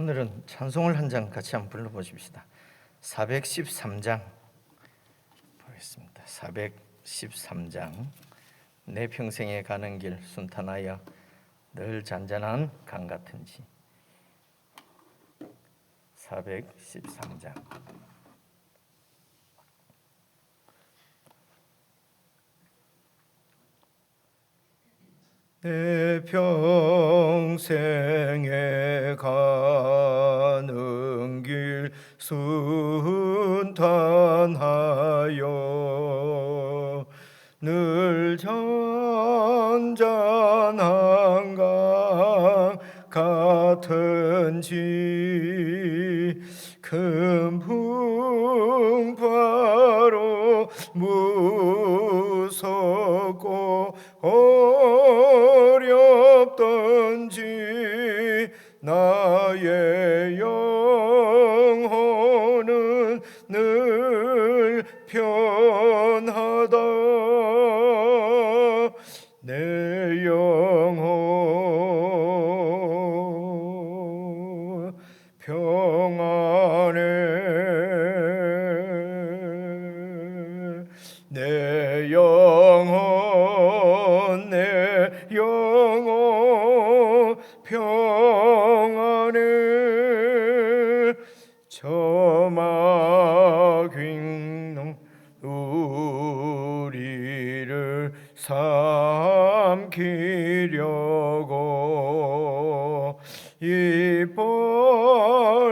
오늘은 찬송을 한 장 같이 한번 불러보십시다. 413장 보겠습니다. 413장 내 평생에 가는 길 순탄하여 늘 잔잔한 강 같은지. 413장 내 평생에 가는 길 순탄하여 늘 잔잔한 강 같은지 큰 풍파로 무섭고 어렵던지 나의 영혼은 늘 편하다. 내 영혼 평안해. 내 영혼 평안해. 저마귀는 우리를 삼키려고 입 벌리고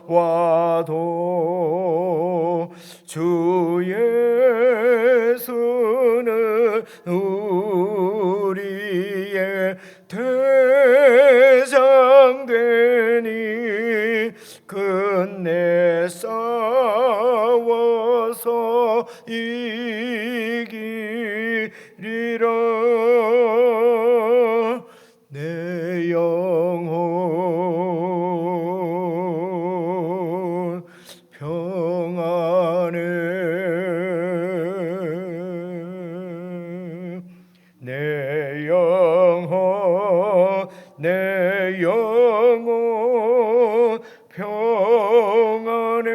달려와도 주 예수는 우리의 대장 되니 끝내 싸워서 이기리라. 내 영혼 평안해. 내 영혼 평안해.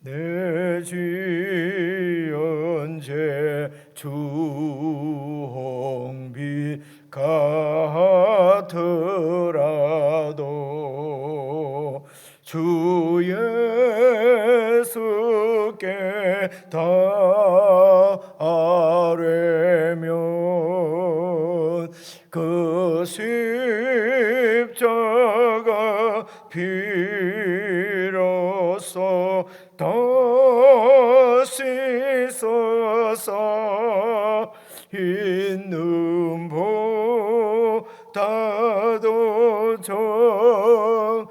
내 지은 죄 주홍빛 같으라도 주 예수께 다 아뢰면 그 십자가 비로소 다시 씻어서 있는 보다도 정하겠네.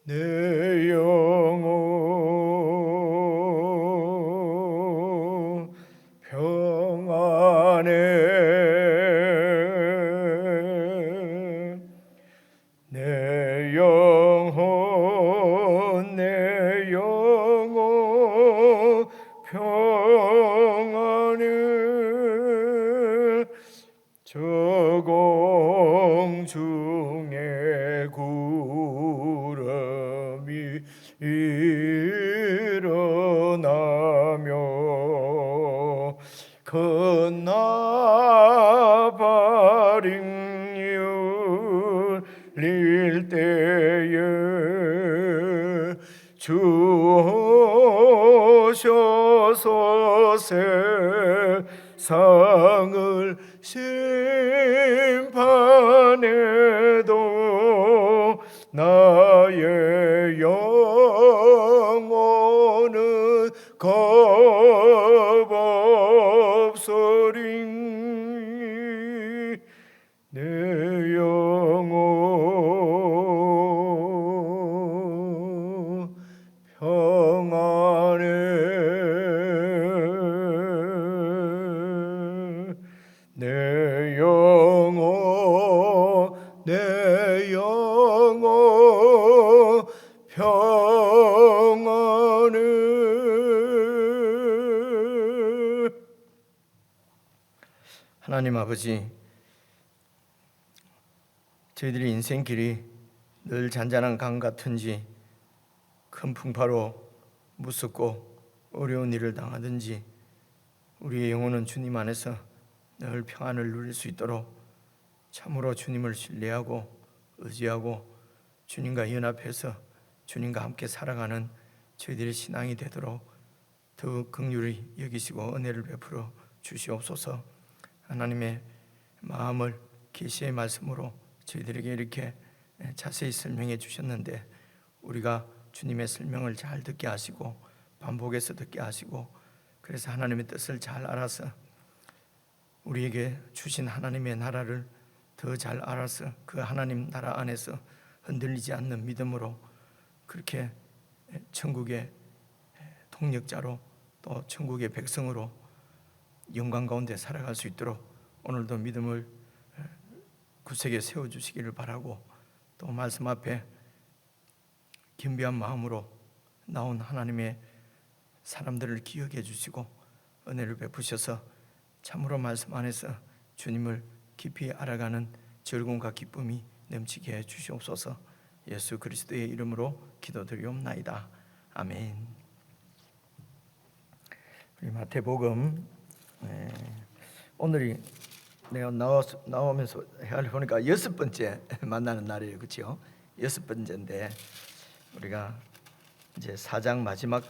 내 영혼 평안해. 내 영혼 평안해. 저공 중에 구름이 일어나며 큰 나발이 울릴 때에 주 오셔서 세상을 심판해도 나의 영혼은 겁 없으리. 내 영혼 평안해. 내 영혼 하나님 아버지, 저희들이 인생길이 늘 잔잔한 강 같은지 큰 풍파로 무섭고 어려운 일을 당하든지 우리의 영혼은 주님 안에서 늘 평안을 누릴 수 있도록 참으로 주님을 신뢰하고 의지하고 주님과 연합해서 주님과 함께 살아가는 저희들의 신앙이 되도록 더 긍휼히 여기시고 은혜를 베풀어 주시옵소서. 하나님의 마음을 계시의 말씀으로 저희들에게 이렇게 자세히 설명해 주셨는데 우리가 주님의 설명을 잘 듣게 하시고 반복해서 듣게 하시고 그래서 하나님의 뜻을 잘 알아서 우리에게 주신 하나님의 나라를 더 잘 알아서 그 하나님 나라 안에서 흔들리지 않는 믿음으로 그렇게 천국의 통역자로 또 천국의 백성으로 영광 가운데 살아갈 수 있도록 오늘도 믿음을 굳세게 세워주시기를 바라고 또 말씀 앞에 겸비한 마음으로 나온 하나님의 사람들을 기억해 주시고 은혜를 베푸셔서 참으로 말씀 안에서 주님을 깊이 알아가는 즐거움과 기쁨이 넘치게 해 주시옵소서. 예수 그리스도의 이름으로 기도드리옵나이다. 아멘. 우리 마태복음 오늘이 내가 나오면서 헤아려 보니까 6번째 만나는 날이에요, 그렇죠? 6번째인데 우리가 이제 4장 마지막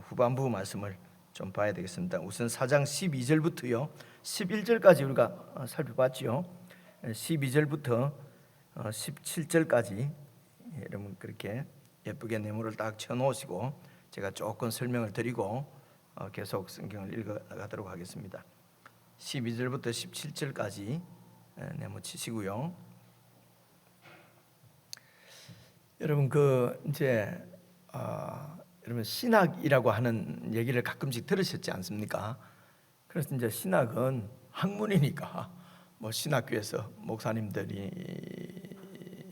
후반부 말씀을 좀 봐야 되겠습니다. 우선 4장 12절부터요 11절까지 우리가 살펴봤지요. 12절부터 17절까지 여러분 그렇게 예쁘게 네모를 딱 쳐놓으시고 제가 조금 설명을 드리고 계속 성경을 읽어가도록 하겠습니다. 12절부터 17절까지 네모 치시고요. 여러분 이제 여러분 신학이라고 하는 얘기를 가끔씩 들으셨지 않습니까? 그래서 이제 신학은 학문이니까 뭐 신학교에서 목사님들이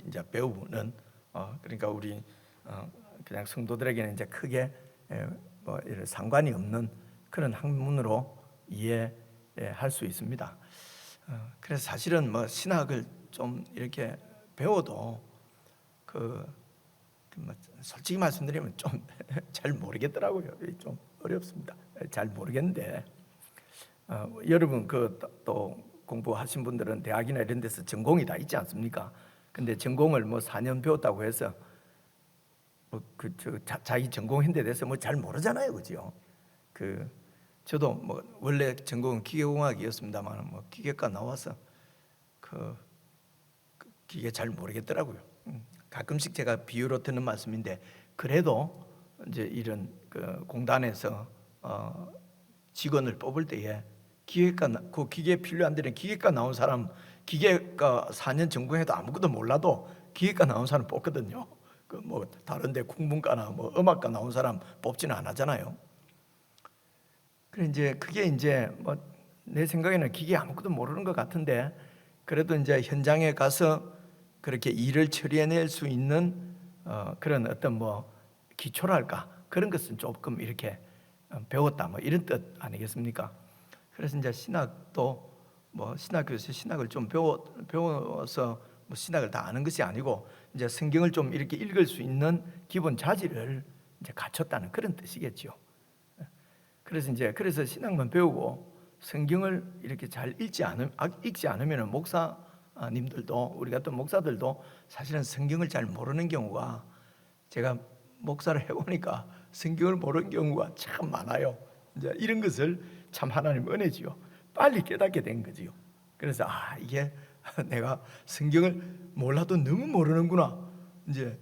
이제 배우는 그러니까 우리 그냥 성도들에게는 이제 크게 뭐 이런 상관이 없는 그런 학문으로 이해할 수 있습니다. 그래서 사실은 뭐 신학을 좀 이렇게 배워도 솔직히 말씀드리면 좀 잘 모르겠더라고요. 좀 어렵습니다. 잘 모르겠는데 여러분 또 공부하신 분들은 대학이나 이런 데서 전공이 다 있지 않습니까? 근데 전공을 뭐 4년 배웠다고 해서 자기 전공인데 대해서 뭐 잘 모르잖아요, 그죠? 저도 뭐 원래 전공은 기계공학이었습니다만 뭐 기계과 나와서 기계 잘 모르겠더라고요. 가끔씩 제가 비유로 듣는 말씀인데 그래도 이제 이런 공단에서 직원을 뽑을 때에 그 기계 필요한 데는 기계과 나온 사람 기계과 4년 전공해도 아무것도 몰라도 기계과 나온 사람 뽑거든요. 뭐 다른데 국문과나 뭐 음악과 나온 사람 뽑지는 안 하잖아요. 그래 이제 그게 이제 뭐 내 생각에는 기계 아무것도 모르는 것 같은데 그래도 이제 현장에 가서 그렇게 일을 처리해낼 수 있는 그런 어떤 뭐 기초랄까 그런 것은 조금 이렇게 배웠다 뭐 이런 뜻 아니겠습니까? 그래서 이제 신학도 뭐 신학교에서 신학을 좀 배워서 뭐 신학을 다 아는 것이 아니고 이제 성경을 좀 이렇게 읽을 수 있는 기본 자질을 이제 갖췄다는 그런 뜻이겠죠. 그래서 신학만 배우고 성경을 이렇게 잘 읽지 않으면 목사님들도 우리 같은 목사들도 사실은 성경을 잘 모르는 경우가 제가 목사를 해보니까 성경을 모르는 경우가 참 많아요. 이제 이런 것을 참 하나님 은혜지요. 빨리 깨닫게 된 거지요. 그래서 이게 내가 성경을 몰라도 너무 모르는구나. 이제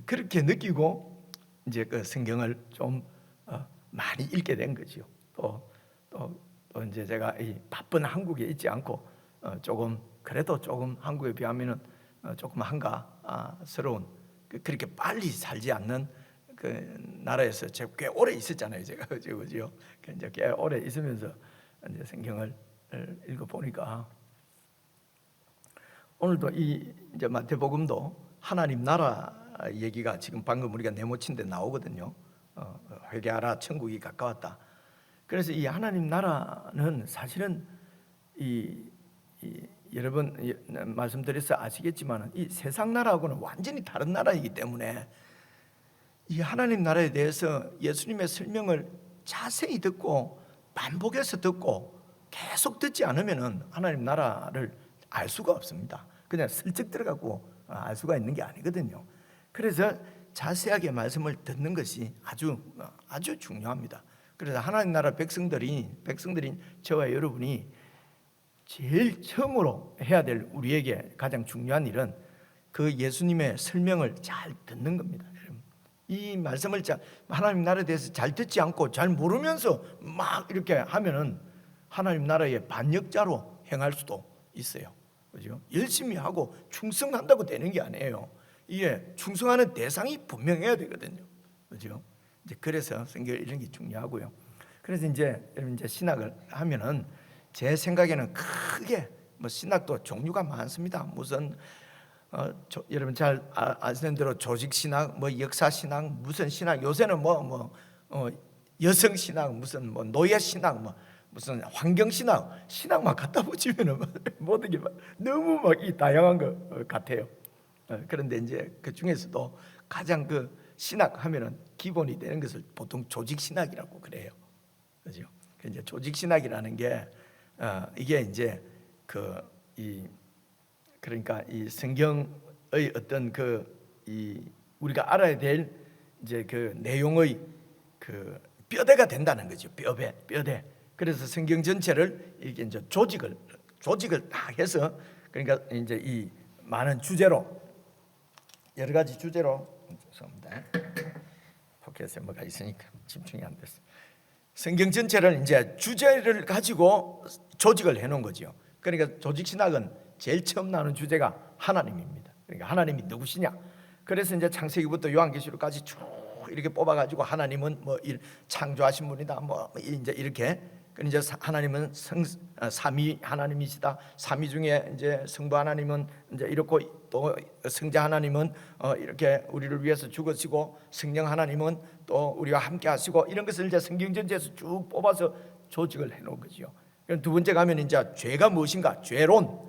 그렇게 느끼고 이제 그 성경을 좀 많이 읽게 된 거지요. 또 이제 제가 이 바쁜 한국에 있지 않고 그래도 조금 한국에 비하면은 조금 한가스러운 그렇게 빨리 살지 않는 그 나라에서 제가 꽤 오래 있었잖아요. 제가 그죠? 이제 꽤 오래 있으면서 이제 성경을 읽어 보니까 오늘도 이제 마태복음도 하나님 나라 얘기가 지금 방금 우리가 네모친데 나오거든요. 회개하라 천국이 가까웠다. 그래서 이 하나님 나라는 사실은 여러분 말씀드려서 아시겠지만 이 세상 나라하고는 완전히 다른 나라이기 때문에 이 하나님 나라에 대해서 예수님의 설명을 자세히 듣고 반복해서 듣고 계속 듣지 않으면 하나님 나라를 알 수가 없습니다. 그냥 슬쩍 들어가고 알 수가 있는 게 아니거든요. 그래서 자세하게 말씀을 듣는 것이 아주 중요합니다. 그래서 하나님 나라 백성들인 저와 여러분이 제일 처음으로 해야 될 우리에게 가장 중요한 일은 그 예수님의 설명을 잘 듣는 겁니다. 이 말씀을 하나님 나라에 대해서 잘 듣지 않고 잘 모르면서 막 이렇게 하면은 하나님 나라의 반역자로 행할 수도 있어요. 그죠? 열심히 하고 충성한다고 되는 게 아니에요. 이게 충성하는 대상이 분명해야 되거든요. 그죠? 이제 그래서 성경 이런 게 중요하고요. 그래서 이제 신학을 하면은 제 생각에는 크게 신학도 종류가 많습니다. 무슨 여러분 잘 아시는 대로 조직 신학, 역사 신학, 무슨 신학, 요새는 여성 신학, 무슨 노예 신학, 무슨 환경 신학만 갖다 붙이면은 모든 게 너무 이 다양한 것 같아요. 그런데 이제 그 중에서도 가장 그 신학 하면은 기본이 되는 것을 보통 조직 신학이라고 그래요. 그죠? 이제 조직 신학이라는 게 이게 이제 그러니까 이 성경의 어떤 우리가 알아야 될 이제 그 내용의 그 뼈대가 된다는 거죠. 뼈대. 그래서 성경 전체를 이게 이제 조직을 다 해서 그러니까 이제 이 많은 주제로 여러 가지 주제로 죄송합니다. 포켓에 뭐가 있으니까 집중이 안 됐어. 성경 전체를 이제 주제를 가지고 조직을 해놓은 거죠. 그러니까 조직 신학은 제일 처음 나오는 주제가 하나님입니다. 그러니까 하나님이 누구시냐. 그래서 이제 창세기부터 요한계시록까지 쭉 이렇게 뽑아가지고 하나님은 창조하신 분이다. 이제 이렇게. 이제 하나님은 삼위 하나님이시다. 삼위 중에 이제 성부 하나님은 이제 이렇고 또 성자 하나님은 이렇게 우리를 위해서 죽으시고 성령 하나님은 또 우리와 함께 하시고 이런 것을 이제 성경 전체에서 쭉 뽑아서 조직을 해놓은 거죠. 두 번째 가면 이제 죄가 무엇인가? 죄론.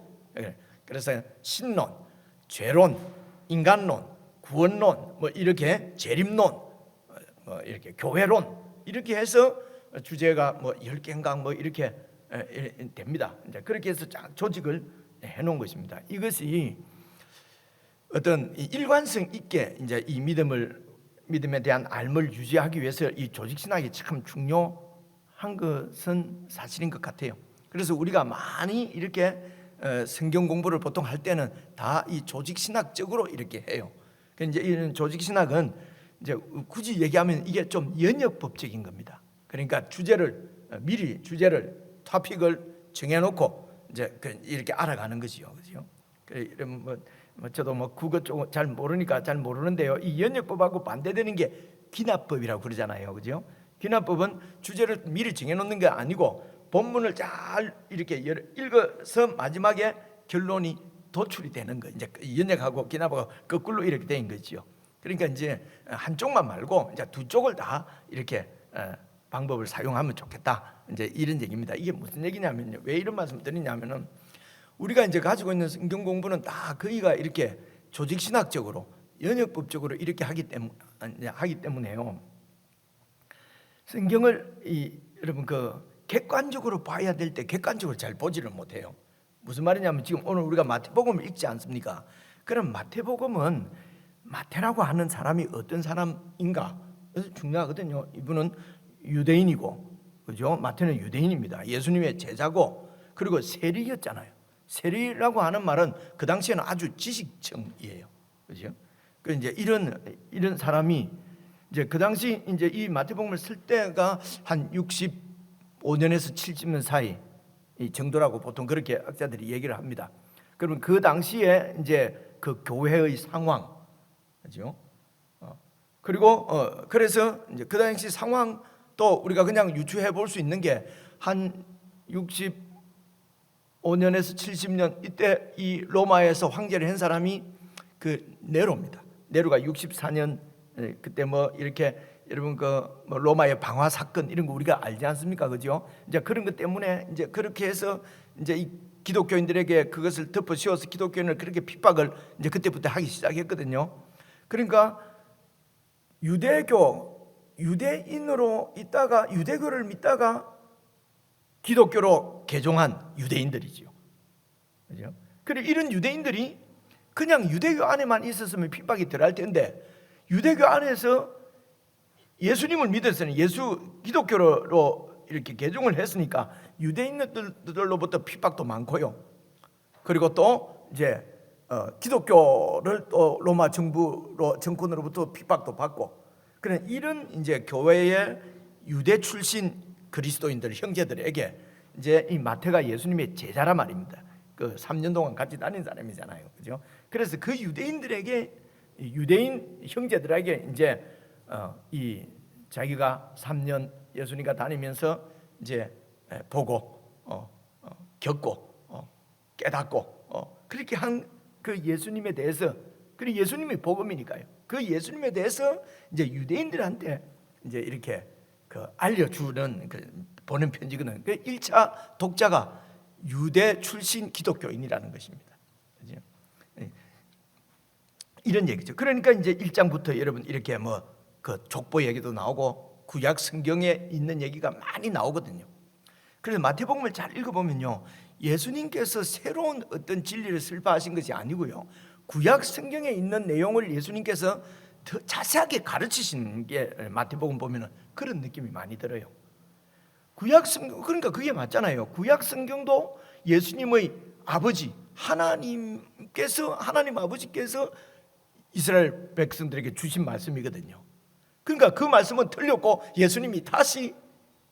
그래서 신론, 죄론, 인간론, 구원론, 이렇게 재림론, 이렇게 교회론 이렇게 해서 주제가 10개인가 이렇게 됩니다. 이제 그렇게 해서 쫙 조직을 해놓은 것입니다. 이것이 어떤 일관성 있게 이제 이 믿음에 대한 알을 유지하기 위해서 이 조직 신학이 참 중요한 것은 사실인 것 같아요. 그래서 우리가 많이 이렇게 성경 공부를 보통 할 때는 다 이 조직 신학적으로 이렇게 해요. 이제 이런 조직 신학은 이제 굳이 얘기하면 이게 좀 연역법적인 겁니다. 그러니까 미리 토픽을 정해놓고 이제 이렇게 알아가는 거지요, 그죠? 이런 저도 국어 쪽 잘 모르니까 잘 모르는데요. 이 연역법하고 반대되는 게 기납법이라고 그러잖아요, 그죠? 기납법은 주제를 미리 정해놓는 게 아니고 본문을 잘 이렇게 읽어서 마지막에 결론이 도출이 되는 거. 이제 연역하고 기납하고 거꾸로 이렇게 된 거지요. 그러니까 이제 한쪽만 말고 이제 두 쪽을 다 이렇게 방법을 사용하면 좋겠다. 이제 이런 얘기입니다. 이게 무슨 얘기냐면요. 왜 이런 말씀 드리냐면은 우리가 이제 가지고 있는 성경 공부는 다 거의가 이렇게 조직 신학적으로 연역법적으로 이렇게 하기 때문에요. 성경을 여러분 객관적으로 봐야 될 때 객관적으로 잘 보지를 못해요. 무슨 말이냐면 지금 오늘 우리가 마태복음을 읽지 않습니까? 그럼 마태복음은 마태라고 하는 사람이 어떤 사람인가? 그래서 중요하거든요. 이분은 유대인이고, 그죠? 마태는 유대인입니다. 예수님의 제자고, 그리고 세리였잖아요. 세리라고 하는 말은 그 당시에는 아주 지식층이에요, 그죠? 그 이제 이런 사람이 이제 그 당시 이제 이 마태복음을 쓸 때가 한 65년에서 70년 사이 이 정도라고 보통 그렇게 학자들이 얘기를 합니다. 그러면 그 당시에 이제 그 교회의 상황, 그죠? 그리고 그래서 이제 그 당시 상황 또 우리가 그냥 유추해 볼 수 있는 게 한 65년에서 70년 이때 이 로마에서 황제를 한 사람이 그 네로입니다. 네로가 64년 그때 이렇게 여러분 뭐 로마의 방화 사건 이런 거 우리가 알지 않습니까? 그죠? 이제 그런 것 때문에 이제 그렇게 해서 이제 이 기독교인들에게 그것을 덮어 씌워서 기독교인을 그렇게 핍박을 이제 그때부터 하기 시작했거든요. 그러니까 유대인으로 있다가 유대교를 믿다가 기독교로 개종한 유대인들이지요. 그죠? 그래 이런 유대인들이 그냥 유대교 안에만 있었으면 핍박이 덜할 텐데 유대교 안에서 예수님을 믿었으니 기독교로 이렇게 개종을 했으니까 유대인들로부터 핍박도 많고요. 그리고 또 이제 기독교를 또 로마 정권으로부터 핍박도 받고 그런 이런 이제 교회의 유대 출신 그리스도인들 형제들에게 이제 이 마태가 예수님의 제자란 말입니다. 그 3년 동안 같이 다닌 사람이잖아요, 그죠? 그래서 그 유대인 형제들에게 이제 이 자기가 3년 예수님과 다니면서 이제 보고 겪고 깨닫고 그렇게 한 그 예수님에 대해서 그리고 예수님이 복음이니까요. 그 예수님에 대해서 이제 유대인들한테 이제 이렇게 그 알려주는 보낸 편지거든요. 그 1차 독자가 유대 출신 기독교인이라는 것입니다. 그죠? 이런 얘기죠. 그러니까 이제 1장부터 여러분 이렇게 뭐 그 족보 얘기도 나오고 구약 성경에 있는 얘기가 많이 나오거든요. 그래서 마태복음을 잘 읽어보면요, 예수님께서 새로운 어떤 진리를 설파하신 것이 아니고요, 구약 성경에 있는 내용을 예수님께서 더 자세하게 가르치신 게 마태복음 보면은 그런 느낌이 많이 들어요. 구약 성경 그러니까 그게 맞잖아요. 구약 성경도 예수님의 아버지 하나님 아버지께서 이스라엘 백성들에게 주신 말씀이거든요. 그러니까 그 말씀은 틀렸고 예수님이 다시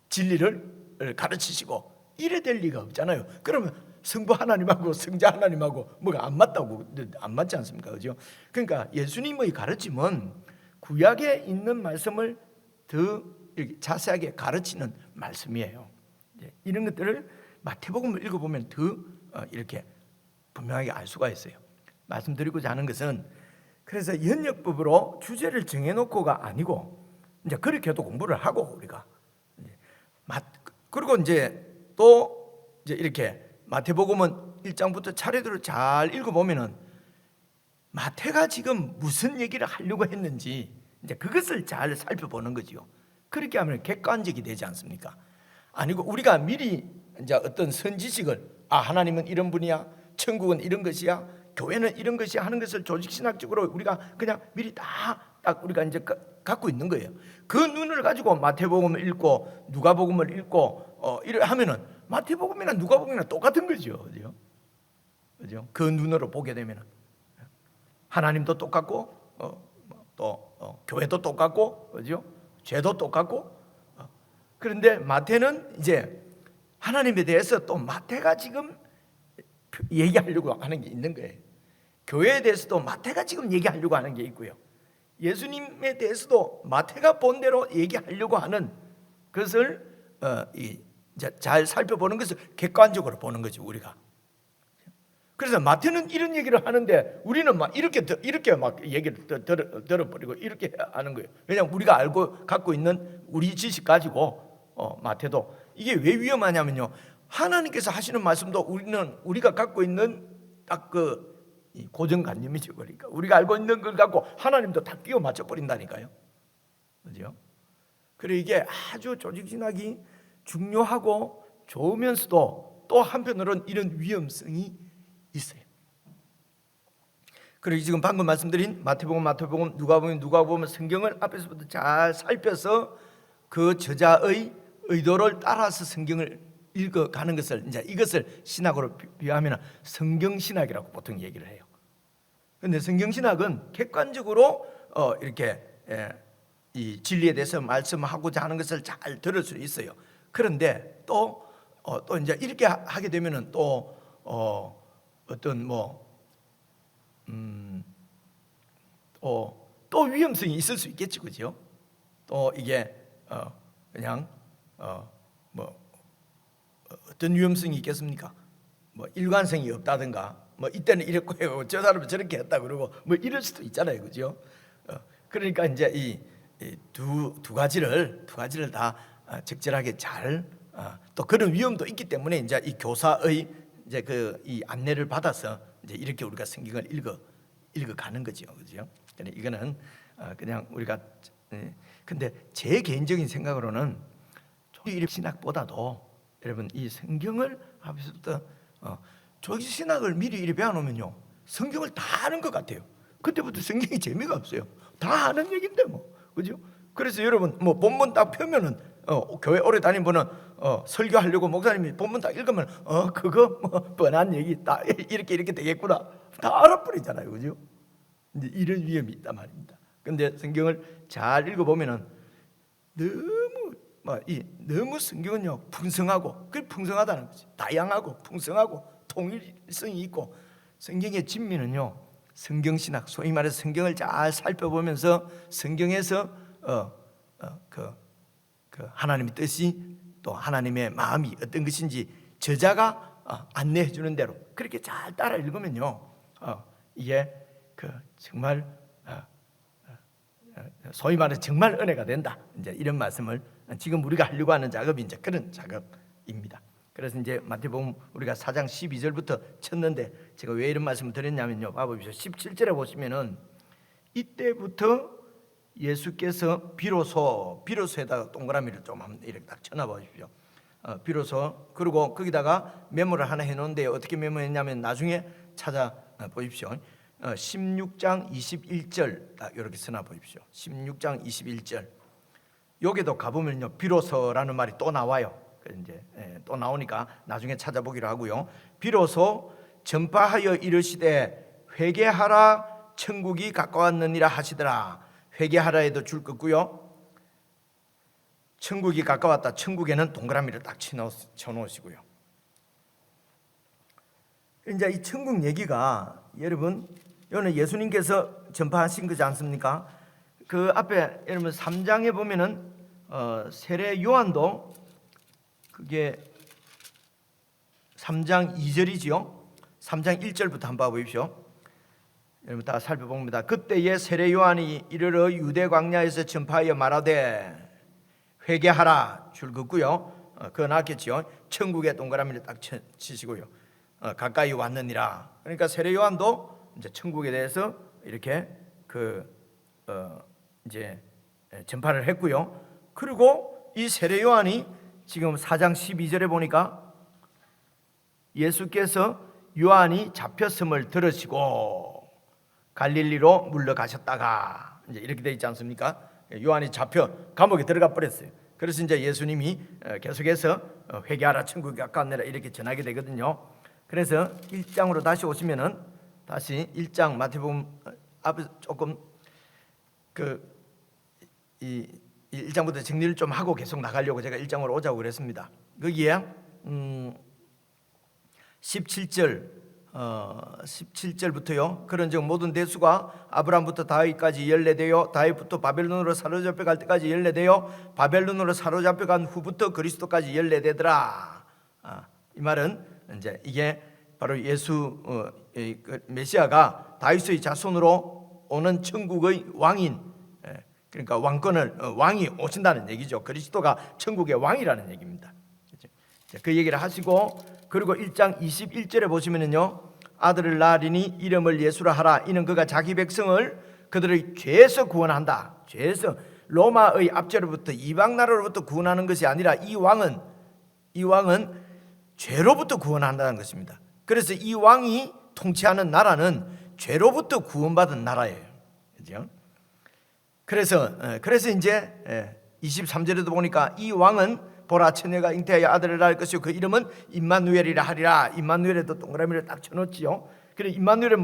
진리를 가르치시고 이래 될 리가 없잖아요. 그러면 성부 하나님하고 성자 하나님하고 뭐가 안 맞지 않습니까? 그죠? 그러니까 예수님의 가르침은 구약에 있는 말씀을 더 이렇게 자세하게 가르치는 말씀이에요. 이런 것들을 마태복음을 읽어보면 더 이렇게 분명하게 알 수가 있어요. 말씀드리고자 하는 것은 그래서 연역법으로 주제를 정해놓고가 아니고 이제 그렇게도 공부를 하고 우리가 그리고 이제 또 이제 이렇게 마태복음은 1장부터 차례대로 잘 읽어보면은 마태가 지금 무슨 얘기를 하려고 했는지 이제 그것을 잘 살펴보는 거지요. 그렇게 하면 객관적이 되지 않습니까? 아니고 우리가 미리 이제 어떤 선지식을 하나님은 이런 분이야, 천국은 이런 것이야, 교회는 이런 것이 하는 것을 조직신학적으로 우리가 그냥 미리 딱 우리가 이제 갖고 있는 거예요. 그 눈을 가지고 마태복음을 읽고 누가복음을 읽고 이래 하면은 마태복음이나 누가복음이나 똑같은 거죠, 그죠? 그 눈으로 보게 되면은 하나님도 똑같고 또 교회도 똑같고, 그죠? 죄도 똑같고. 그런데 마태는 이제 하나님에 대해서 또 마태가 지금 얘기하려고 하는 게 있는 거예요. 교회에 대해서도 마태가 지금 얘기하려고 하는 게 있고요, 예수님에 대해서도 마태가 본 대로 얘기하려고 하는 것을 잘 살펴보는 것을 객관적으로 보는 거죠, 우리가. 그래서 마태는 이런 얘기를 하는데 우리는 막 이렇게 막 얘기를 들어버리고 이렇게 하는 거예요. 왜냐하면 우리가 갖고 있는 우리 지식 가지고 마태도 이게 왜 위험하냐면요, 하나님께서 하시는 말씀도 우리가 갖고 있는 딱 그 고정관념이죠. 그러니까 우리가 알고 있는 걸 갖고 하나님도 다 끼워 맞춰 버린다니까요, 그죠? 그래 이게 아주 조직신학이 중요하고 좋으면서도 또 한편으로는 이런 위험성이 있어요. 그리고 지금 방금 말씀드린 마태복음, 누가복음 성경을 앞에서부터 잘 살펴서 그 저자의 의도를 따라서 성경을 읽어가는 것을 이것을 신학으로 비유하면 성경신학이라고 보통 얘기를 해요. 그런데 성경신학은 객관적으로 이렇게 이 진리에 대해서 말씀하고자 하는 것을 잘 들을 수 있어요. 그런데 또 이제 이렇게 하게 되면은 또 어떤 또 위험성이 있을 수 있겠지, 그죠? 또 이게 그냥 어떤 위험성이 있겠습니까? 일관성이 없다든가, 이때는 이랬고 저 사람은 저렇게 했다 그러고 이럴 수도 있잖아요, 그죠? 그러니까 이제 두 가지를 다 적절하게 잘 또 그런 위험도 있기 때문에 이제 이 교사의 이제 이 안내를 받아서 이제 이렇게 우리가 성경을 읽어가는 거죠, 그죠? 이거는 그냥 우리가 근데 제 개인적인 생각으로는 조기 신학보다도 여러분 이 성경을 앞에서부터 조기 신학을 미리 이리 배워놓으면요 성경을 다 아는 것 같아요. 그때부터 성경이 재미가 없어요. 다 아는 얘기인데 뭐, 그죠? 그래서 여러분 뭐 본문 딱 펴면은 교회 오래 다닌 분은 설교하려고 목사님이 본문 딱 읽으면 그거 뭐 뻔한 얘기 다 이렇게 되겠구나 다 알아버리잖아요, 그죠? 이제 이런 위험이 있단 말입니다. 근데 성경을 잘 읽어보면은 너무 성경은요 풍성하고, 그 풍성하다는 거지. 다양하고 풍성하고 통일성이 있고, 성경의 진미는요 성경신학, 소위 말해서 성경을 잘 살펴보면서 성경에서 그 하나님의 뜻이 또 하나님의 마음이 어떤 것인지 저자가 안내해 주는 대로 그렇게 잘 따라 읽으면요 이게 정말 소위 말해서 정말 은혜가 된다. 이제 이런 말씀을 지금 우리가 하려고 하는 작업이 이제 그런 작업입니다. 그래서 이제 마태복음 우리가 4장 12절부터 쳤는데 제가 왜 이런 말씀을 드렸냐면요, 봐보십시오. 17절에 보시면은 이때부터 예수께서 비로소에다가 동그라미를 좀 한번 이렇게 딱 쳐놔 보십시오. 비로소. 그리고 거기다가 메모를 하나 해놓은데 어떻게 메모했냐면 나중에 찾아 보십시오. 16장 21절 딱 이렇게 써놔 보십시오. 16장 21절. 여기도 가보면요 비로소라는 말이 또 나와요. 이제 또 나오니까 나중에 찾아보기로 하고요. 비로소 전파하여 이르시되 회개하라 천국이 가까웠느니라 하시더라. 회개하라에도 줄 긋고요. 천국이 가까웠다. 천국에는 동그라미를 딱 쳐놓으시고요. 이제 이 천국 얘기가 여러분 이거는 예수님께서 전파하신 거지 않습니까? 그 앞에 여러분 3장에 보면은 세례 요한도 그게 3장 2절이지요. 3장 1절부터 한번 봐보십시오. 여러분 다 살펴봅니다. 그때에 세례 요한이 이르러 유대 광야에서 전파하여 말하되 회개하라 줄 긋고요. 그거 나왔겠죠. 천국의 동그라미를 딱 치시고요. 가까이 왔느니라. 그러니까 세례 요한도 이제 천국에 대해서 이렇게 이제 전파를 했고요. 그리고 이 세례 요한이 지금 4장 12절에 보니까 예수께서 요한이 잡혔음을 들으시고 갈릴리로 물러가셨다가 이제 이렇게 돼 있지 않습니까? 요한이 잡혀 감옥에 들어가 버렸어요. 그래서 이제 예수님이 계속해서 회개하라 천국이 가까웠느니라 이렇게 전하게 되거든요. 그래서 1장으로 다시 오시면은 다시 1장 마태복음 앞에 조금 이 1장부터 정리를 좀 하고 계속 나가려고 제가 1장으로 오자고 그랬습니다. 거기에 17절부터요. 그런즉 모든 대수가 아브라함부터 다윗까지 연례되어 다윗부터 바벨론으로 사로잡혀 갈 때까지 연례되어 바벨론으로 사로잡혀 간 후부터 그리스도까지 연례되더라. 이 말은 이제 이게 바로 예수 메시아가 다윗의 자손으로 오는 천국의 왕인, 그러니까 왕이 오신다는 얘기죠. 그리스도가 천국의 왕이라는 얘기입니다. 그 얘기를 하시고, 그리고 1장 21절에 보시면은요, 아들을 낳으리니 이름을 예수라 하라. 이는 그가 자기 백성을 그들의 죄에서 구원한다. 죄에서, 로마의 압제로부터 이방 나라로부터 구원하는 것이 아니라 이 왕은 죄로부터 구원한다는 것입니다. 그래서 이 왕이 통치하는 나라는 죄로부터 구원받은 나라예요. 그죠? 그래서 이제 23절에도 보니까 이 왕은 보라 처녀가 잉태하여 아들을 낳을 것이요 그 이름은 임마누엘이라 하리라. 임마누엘에도 동그라미를 딱 쳐놓지요. 그래 임마누엘은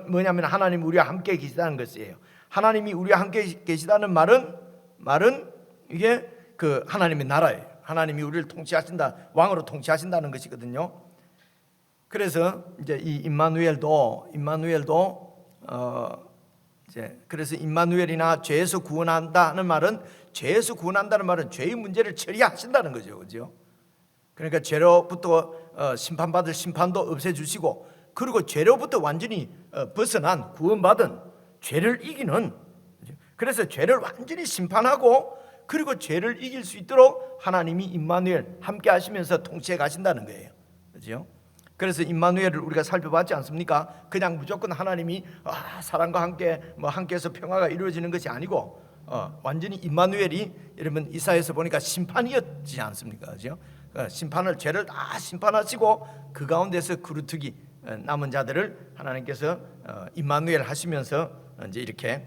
뭐냐면 하나님이 우리와 함께 계시다는 것이에요. 하나님이 우리와 함께 계시다는 말은 이게 그 하나님의 나라예요. 하나님이 우리를 통치하신다, 왕으로 통치하신다는 것이거든요. 그래서 이제 이 임마누엘도 이제 그래서 임마누엘이나 죄에서 구원한다는 말은 죄에서 구원한다는 말은 죄의 문제를 처리하신다는 거죠, 그죠? 그러니까 죄로부터 심판받을 심판도 없애주시고, 그리고 죄로부터 완전히 벗어난 구원받은 죄를 이기는 그래서 죄를 완전히 심판하고 그리고 죄를 이길 수 있도록 하나님이 임마누엘 함께 하시면서 통치해 가신다는 거예요. 그렇죠? 그래서 임마누엘을 우리가 살펴봤지 않습니까? 그냥 무조건 하나님이 사람과 함께 함께해서 평화가 이루어지는 것이 아니고 완전히 임마누엘이 여러분 이사야에서 보니까 심판이었지 않습니까? 그렇죠? 심판을 죄를 다 심판하시고 그 가운데서 그루트기 남은 자들을 하나님께서 임마누엘 하시면서 이제 이렇게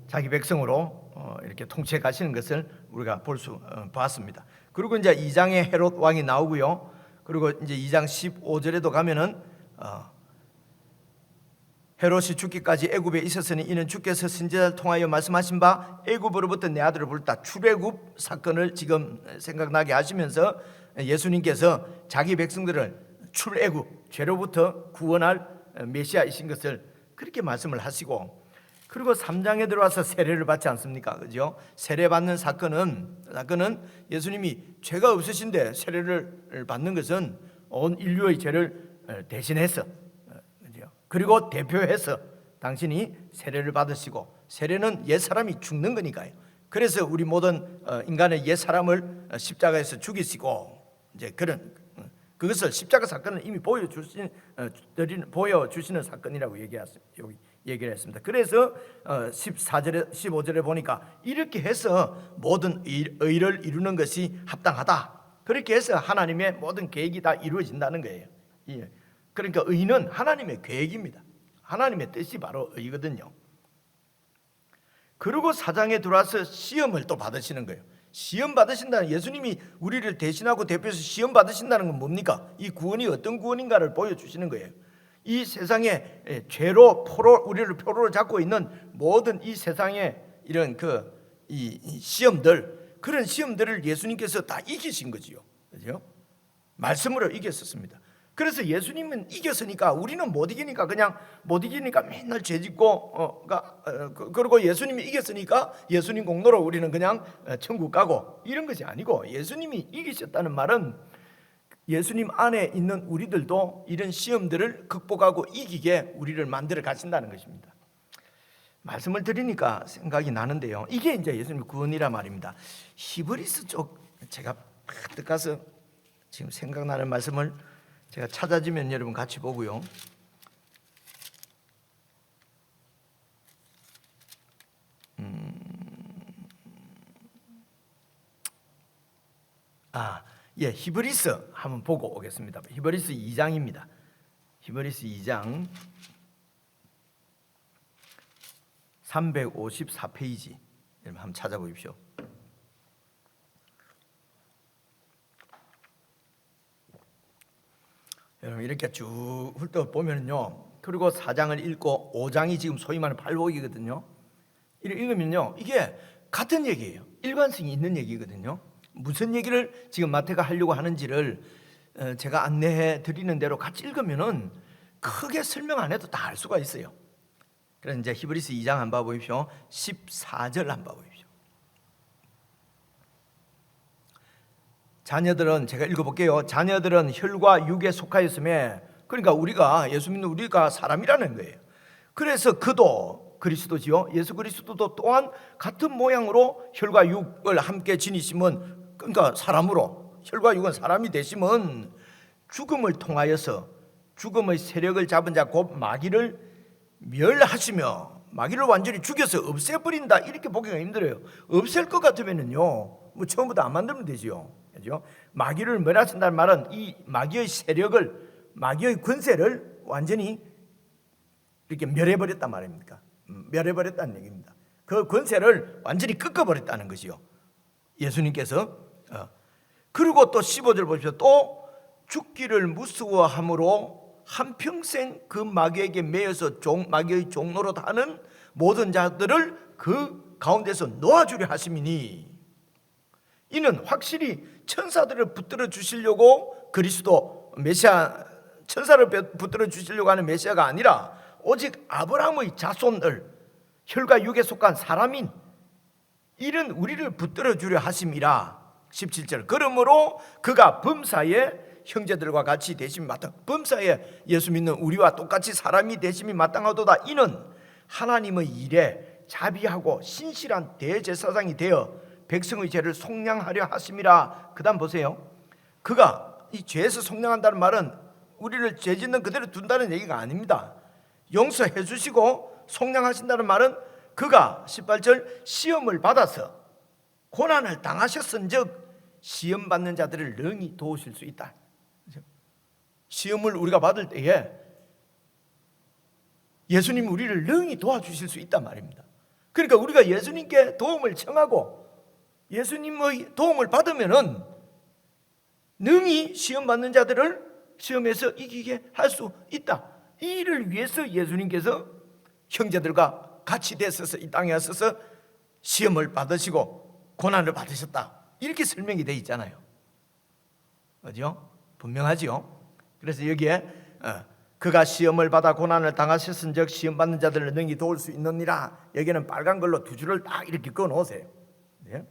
자기 백성으로 이렇게 통치해 가시는 것을 우리가 볼 수 봤습니다. 그리고 이제 2장에 헤롯 왕이 나오고요. 그리고 이제 2장 15절에도 가면은 헤롯이 죽기까지 애굽에 있었으니 이는 주께서 선지자를 통하여 말씀하신 바 애굽으로부터 내 아들을 부르다. 출애굽 사건을 지금 생각나게 하시면서 예수님께서 자기 백성들을 출애굽 죄로부터 구원할 메시아이신 것을 그렇게 말씀을 하시고, 그리고 3장에 들어와서 세례를 받지 않습니까? 그죠? 세례 받는 사건은 예수님이 죄가 없으신데 세례를 받는 것은 온 인류의 죄를 대신해서, 그죠? 그리고 대표해서 당신이 세례를 받으시고, 세례는 옛 사람이 죽는 거니까요. 그래서 우리 모든 인간의 옛 사람을 십자가에서 죽이시고, 이제 그것을 십자가 사건을 이미 보여주시는 사건이라고 얘기를 했습니다. 그래서 14절에 15절에 보니까 이렇게 해서 모든 의를 이루는 것이 합당하다. 그렇게 해서 하나님의 모든 계획이 다 이루어진다는 거예요. 그러니까 의는 하나님의 계획입니다. 하나님의 뜻이 바로 의거든요. 그리고 4장에 들어와서 시험을 또 받으시는 거예요. 시험 받으신다는, 예수님이 우리를 대신하고 대표해서 시험 받으신다는 건 뭡니까? 이 구원이 어떤 구원인가를 보여주시는 거예요. 이 세상에 죄로 우리를 표로로 잡고 있는 모든 이 세상의 이런 이 시험들, 그런 시험들을 예수님께서 다 이기신 거지요. 그죠? 말씀으로 이겼었습니다. 그래서 예수님은 이겼으니까 우리는 못 이기니까 맨날 죄짓고 그리고 예수님이 이겼으니까 예수님 공로로 우리는 그냥 천국 가고 이런 것이 아니고, 예수님이 이기셨다는 말은 예수님 안에 있는 우리들도 이런 시험들을 극복하고 이기게 우리를 만들어 가신다는 것입니다. 말씀을 드리니까 생각이 나는데요, 이게 이제 예수님 구원이란 말입니다. 히브리서 쪽 제가 딱 가서 지금 생각나는 말씀을 제가 찾아지면 여러분 같이 보고요. 히브리서 한번 보고 오겠습니다. 히브리서 2장입니다. 히브리서 2장 354페이지 여러분 한번 찾아보십시오. 여러분 이렇게 쭉 훑어 보면요, 그리고 4장을 읽고 5장이 지금 소위 말하는 팔복이거든요. 이렇게 읽으면요, 이게 같은 얘기예요. 일관성이 있는 얘기거든요. 무슨 얘기를 지금 마태가 하려고 하는지를 제가 안내해 드리는 대로 같이 읽으면은 크게 설명 안 해도 다 알 수가 있어요. 그래서 이제 히브리서 2장 한번 봐보십시오. 14절 한번 봐보십시오. 자녀들은, 제가 읽어볼게요. 자녀들은 혈과 육에 속하였음에, 그러니까 우리가, 예수 믿는 우리가 사람이라는 거예요. 그래서 그도 그리스도지요. 예수 그리스도도 또한 같은 모양으로 혈과 육을 함께 지니심은, 그러니까 사람으로, 혈과 육은 사람이 되심은 죽음을 통하여서 죽음의 세력을 잡은 자 곧 마귀를 멸하시며, 마귀를 완전히 죽여서 없애버린다, 이렇게 보기가 힘들어요. 없앨 것 같으면은요, 처음부터 안 만들면 되지요. 그죠? 마귀를 멸하신다는 말은 이 마귀의 세력을, 마귀의 권세를 완전히 이렇게 멸해버렸단 말입니까? 멸해버렸다는 얘기입니다. 그 권세를 완전히 꺾어버렸다는 것이요, 예수님께서. 그리고 또 15절 보십시오. 또 죽기를 무서워함으로 한평생 그 마귀에게 매여서 마귀의 종노릇 하는 모든 자들을 그 가운데서 놓아주려 하심이니, 이는 확실히 천사들을 붙들어 주시려고 그리스도 메시아, 천사를 붙들어 주시려고 하는 메시아가 아니라 오직 아브라함의 자손들, 혈과 육에 속한 사람인 이런 우리를 붙들어 주려 하심이라. 17절. 그러므로 그가 범사에 형제들과 같이 되심이 마땅, 범사에 예수 믿는 우리와 똑같이 사람이 되심이 마땅하도다. 이는 하나님의 일에 자비하고 신실한 대제사장이 되어 백성의 죄를 속량하려 하심이라. 그 다음 보세요. 그가 이 죄에서 속량한다는 말은 우리를 죄 짓는 그대로 둔다는 얘기가 아닙니다. 용서해 주시고 속량하신다는 말은 그가 18절 시험을 받아서 고난을 당하셨은즉 시험 받는 자들을 능히 도우실 수 있다. 시험을 우리가 받을 때에 예수님이 우리를 능히 도와주실 수 있단 말입니다. 그러니까 우리가 예수님께 도움을 청하고 예수님의 도움을 받으면은 능히 시험 받는 자들을 시험에서 이기게 할 수 있다. 이 일을 위해서 예수님께서 형제들과 같이 되셔서 이 땅에 와서 시험을 받으시고 고난을 받으셨다. 이렇게 설명이 되어 있잖아요. 그죠? 분명하죠? 그래서 여기에 그가 시험을 받아 고난을 당하셨은즉 시험 받는 자들을 능히 도울 수 있느니라. 여기는 빨간 걸로 두 줄을 딱 이렇게 그어 놓으세요. 네?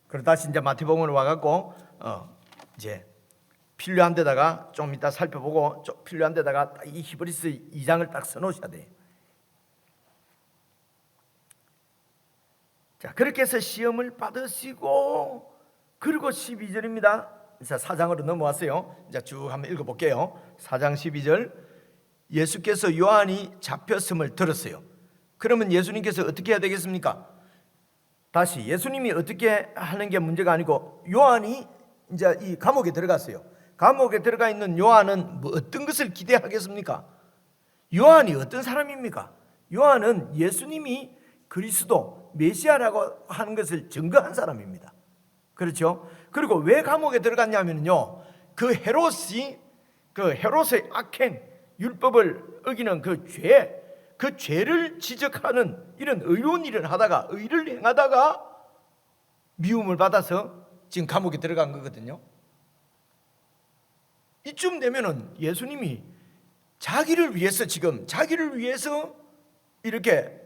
그리고 다시 이제 마태복음으로 와갖고 이제 필요한 데다가 좀 이따 살펴보고 좀 필요한 데다가 이 히브리서 2장을 딱 써놓으셔야 돼요. 자, 그렇게 해서 시험을 받으시고, 그리고 12절입니다. 자, 4장으로 넘어왔어요. 이제 쭉 한번 읽어볼게요. 4장 12절. 예수께서 요한이 잡혔음을 들었어요. 그러면 예수님께서 어떻게 해야 되겠습니까? 다시 예수님이 어떻게 하는 게 문제가 아니고 요한이 이제 이 감옥에 들어갔어요. 감옥에 들어가 있는 요한은 뭐 어떤 것을 기대하겠습니까? 요한이 어떤 사람입니까? 요한은 예수님이 그리스도 메시아라고 하는 것을 증거한 사람입니다. 그렇죠? 그리고 왜 감옥에 들어갔냐면요, 그 헤롯의 악행, 율법을 어기는 그 죄를 지적하는 이런 의로운 일을 하다가, 의를 행하다가 미움을 받아서 지금 감옥에 들어간 거거든요. 이쯤 되면은 예수님이 자기를 위해서 이렇게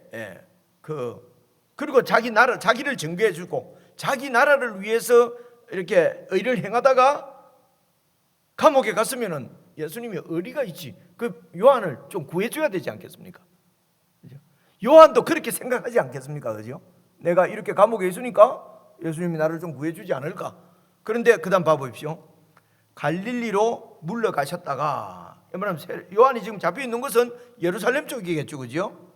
그리고 자기를 증거해 주고 자기 나라를 위해서 이렇게 의를 행하다가 감옥에 갔으면은 예수님이 어리가 있지. 그 요한을 좀 구해줘야 되지 않겠습니까? 그죠? 요한도 그렇게 생각하지 않겠습니까? 그죠? 내가 이렇게 감옥에 있으니까 예수님이 나를 좀 구해주지 않을까? 그런데 그 다음 봐보십시오. 갈릴리로 물러가셨다가, 요한이 지금 잡혀있는 것은 예루살렘 쪽이겠죠, 그죠?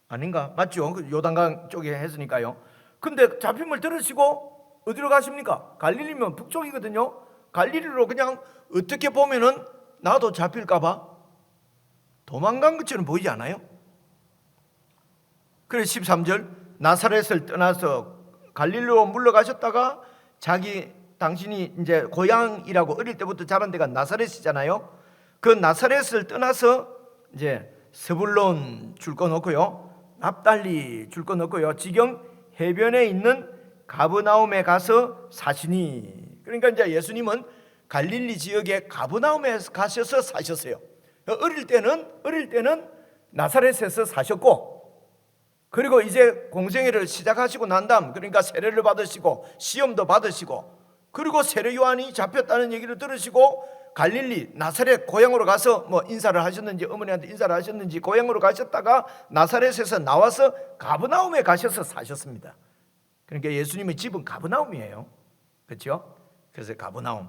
아닌가? 맞죠? 요단강 쪽에 했으니까요. 근데 잡힘을 들으시고 어디로 가십니까? 갈릴리면 북쪽이거든요. 갈릴리로 그냥 어떻게 보면은 나도 잡힐까봐 도망간 것처럼 보이지 않아요? 그래서 13절, 나사렛을 떠나서 갈릴리로 물러가셨다가 당신이 이제 고향이라고 어릴 때부터 자란 데가 나사렛이잖아요. 그 나사렛을 떠나서 이제 스불론 줄 거 놓고요, 납달리 줄 거 놓고요, 지경 해변에 있는 가브나움에 가서 사시니. 그러니까 이제 예수님은 갈릴리 지역의 가브나움에 가셔서 사셨어요. 어릴 때는 나사렛에서 사셨고, 그리고 이제 공생애를 시작하시고 난 다음, 그러니까 세례를 받으시고 시험도 받으시고, 그리고 세례 요한이 잡혔다는 얘기를 들으시고 갈릴리 나사렛 고향으로 가서 뭐 인사를 하셨는지, 어머니한테 인사를 하셨는지 고향으로 가셨다가 나사렛에서 나와서 가브나움에 가셔서 사셨습니다. 그러니까 예수님의 집은 가브나움이에요. 그렇죠? 그래서 가브나움.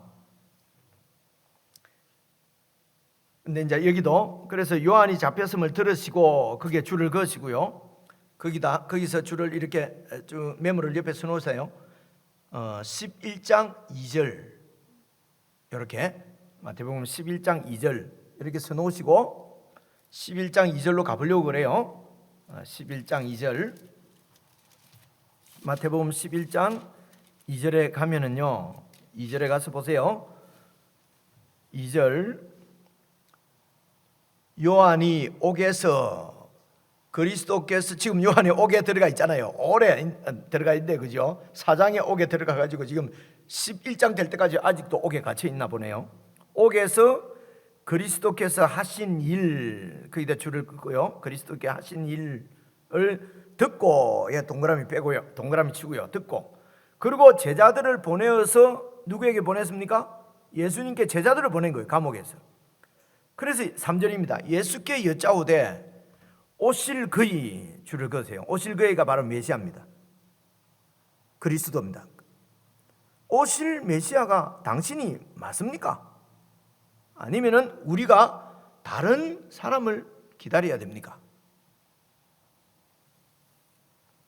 근데 이제 여기도 그래서 요한이 잡혔음을 들으시고 거기에 줄을 그으시고요, 거기서 줄을 이렇게 쭉 메모를 옆에 써놓으세요. 11장 2절 이렇게 마태복음 11장 2절 이렇게 써놓으시고 11장 2절로 가보려고 그래요. 11장 2절, 마태복음 11장 2절에 가면은요, 2절에 가서 보세요. 2절, 요한이 옥에서 그리스도께서, 지금 요한이 옥에 들어가 있잖아요. 오래 들어가 있는데, 그죠? 4장에 옥에 들어가 가지고 지금 11장 될 때까지 아직도 옥에 갇혀 있나 보네요. 옥에서 그리스도께서 하신 일, 거기다 줄을 긋고요, 그리스도께 하신 일을 듣고, 동그라미 빼고요, 동그라미 치고요, 듣고, 그리고 제자들을 보내어서 누구에게 보냈습니까? 예수님께 제자들을 보낸 거예요, 감옥에서. 그래서 3절입니다. 예수께 여짜오되 오실 그의 줄을 그으세요. 오실 그의가 바로 메시아입니다. 그리스도입니다. 오실 메시아가 당신이 맞습니까? 아니면은 우리가 다른 사람을 기다려야 됩니까?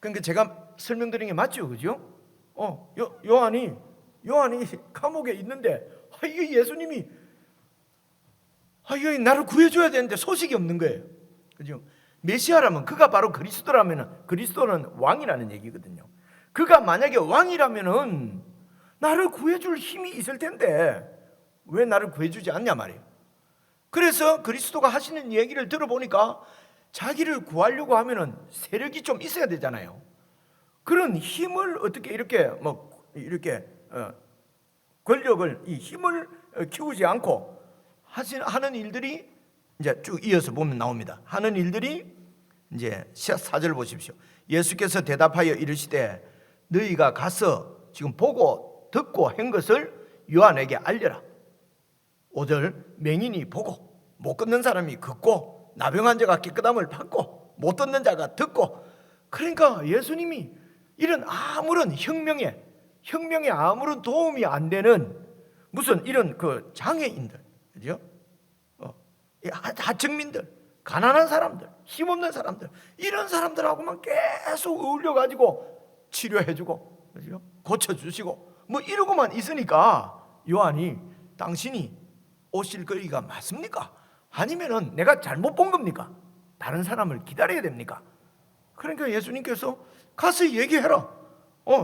그러니까 제가 설명드린 게 맞죠, 그죠? 요한이 감옥에 있는데 이게 예수님이 이게 나를 구해줘야 되는데 소식이 없는 거예요, 그죠? 메시아라면 그가 바로 그리스도라면은, 그리스도는 왕이라는 얘기거든요. 그가 만약에 왕이라면은 나를 구해줄 힘이 있을 텐데 왜 나를 구해주지 않냐 말이에요. 그래서 그리스도가 하시는 얘기를 들어보니까 자기를 구하려고 하면은 세력이 좀 있어야 되잖아요. 그런 힘을 어떻게 이렇게 권력을, 이 힘을 키우지 않고 하는 일들이 이제 쭉 이어서 보면 나옵니다. 하는 일들이 이제 4절 보십시오. 예수께서 대답하여 이르시되 너희가 가서 지금 보고 듣고 한 것을 요한에게 알려라. 5절 맹인이 보고 못 걷는 사람이 걷고 나병한 자가 깨끗함을 받고 못 듣는 자가 듣고. 그러니까 예수님이 이런 아무런 혁명에 아무런 도움이 안 되는 무슨 이런 그 장애인들, 그죠? 하층민들, 가난한 사람들, 힘없는 사람들, 이런 사람들하고만 계속 어울려 가지고 치료해주고, 그죠? 고쳐주시고 뭐 이러고만 있으니까 요한이 당신이 오실 거리가 맞습니까? 아니면은 내가 잘못 본 겁니까? 다른 사람을 기다려야 됩니까? 그러니까 예수님께서 가서 얘기해라.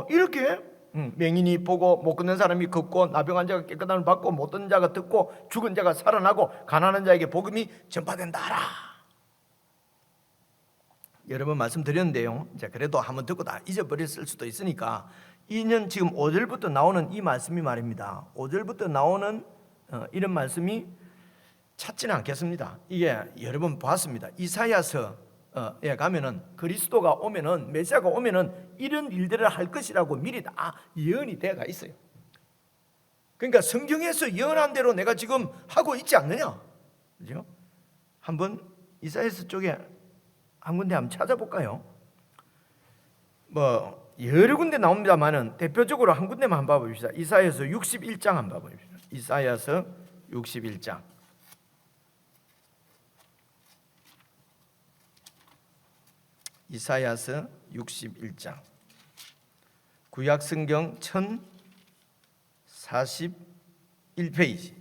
이렇게 맹인이 보고 못 걷는 사람이 걷고 나병한 자가 깨끗함을 받고 못 듣는 자가 듣고 죽은 자가 살아나고 가난한 자에게 복음이 전파된다 하라. 여러 번 말씀드렸는데요, 이제 그래도 한번 듣고 다 잊어버렸을 수도 있으니까 2년 지금 5절부터 나오는 이 말씀이 말입니다. 5절부터 나오는 이런 말씀이 찾지는 않겠습니다. 이게 여러 번 봤습니다. 이사야서에 가면은 그리스도가 오면은, 메시아가 오면은 이런 일들을 할 것이라고 미리 다 예언이 되어가 있어요. 그러니까 성경에서 예언한 대로 내가 지금 하고 있지 않느냐, 그죠? 한번 이사야서 쪽에 한 군데 한번 찾아볼까요? 뭐 여러 군데 나옵니다만은 대표적으로 한 군데만 한번 봐봅시다. 이사야서 61장 한번 봐봅시다. 이사야서 61장. 이사야서 61장. 구약 성경 1041페이지.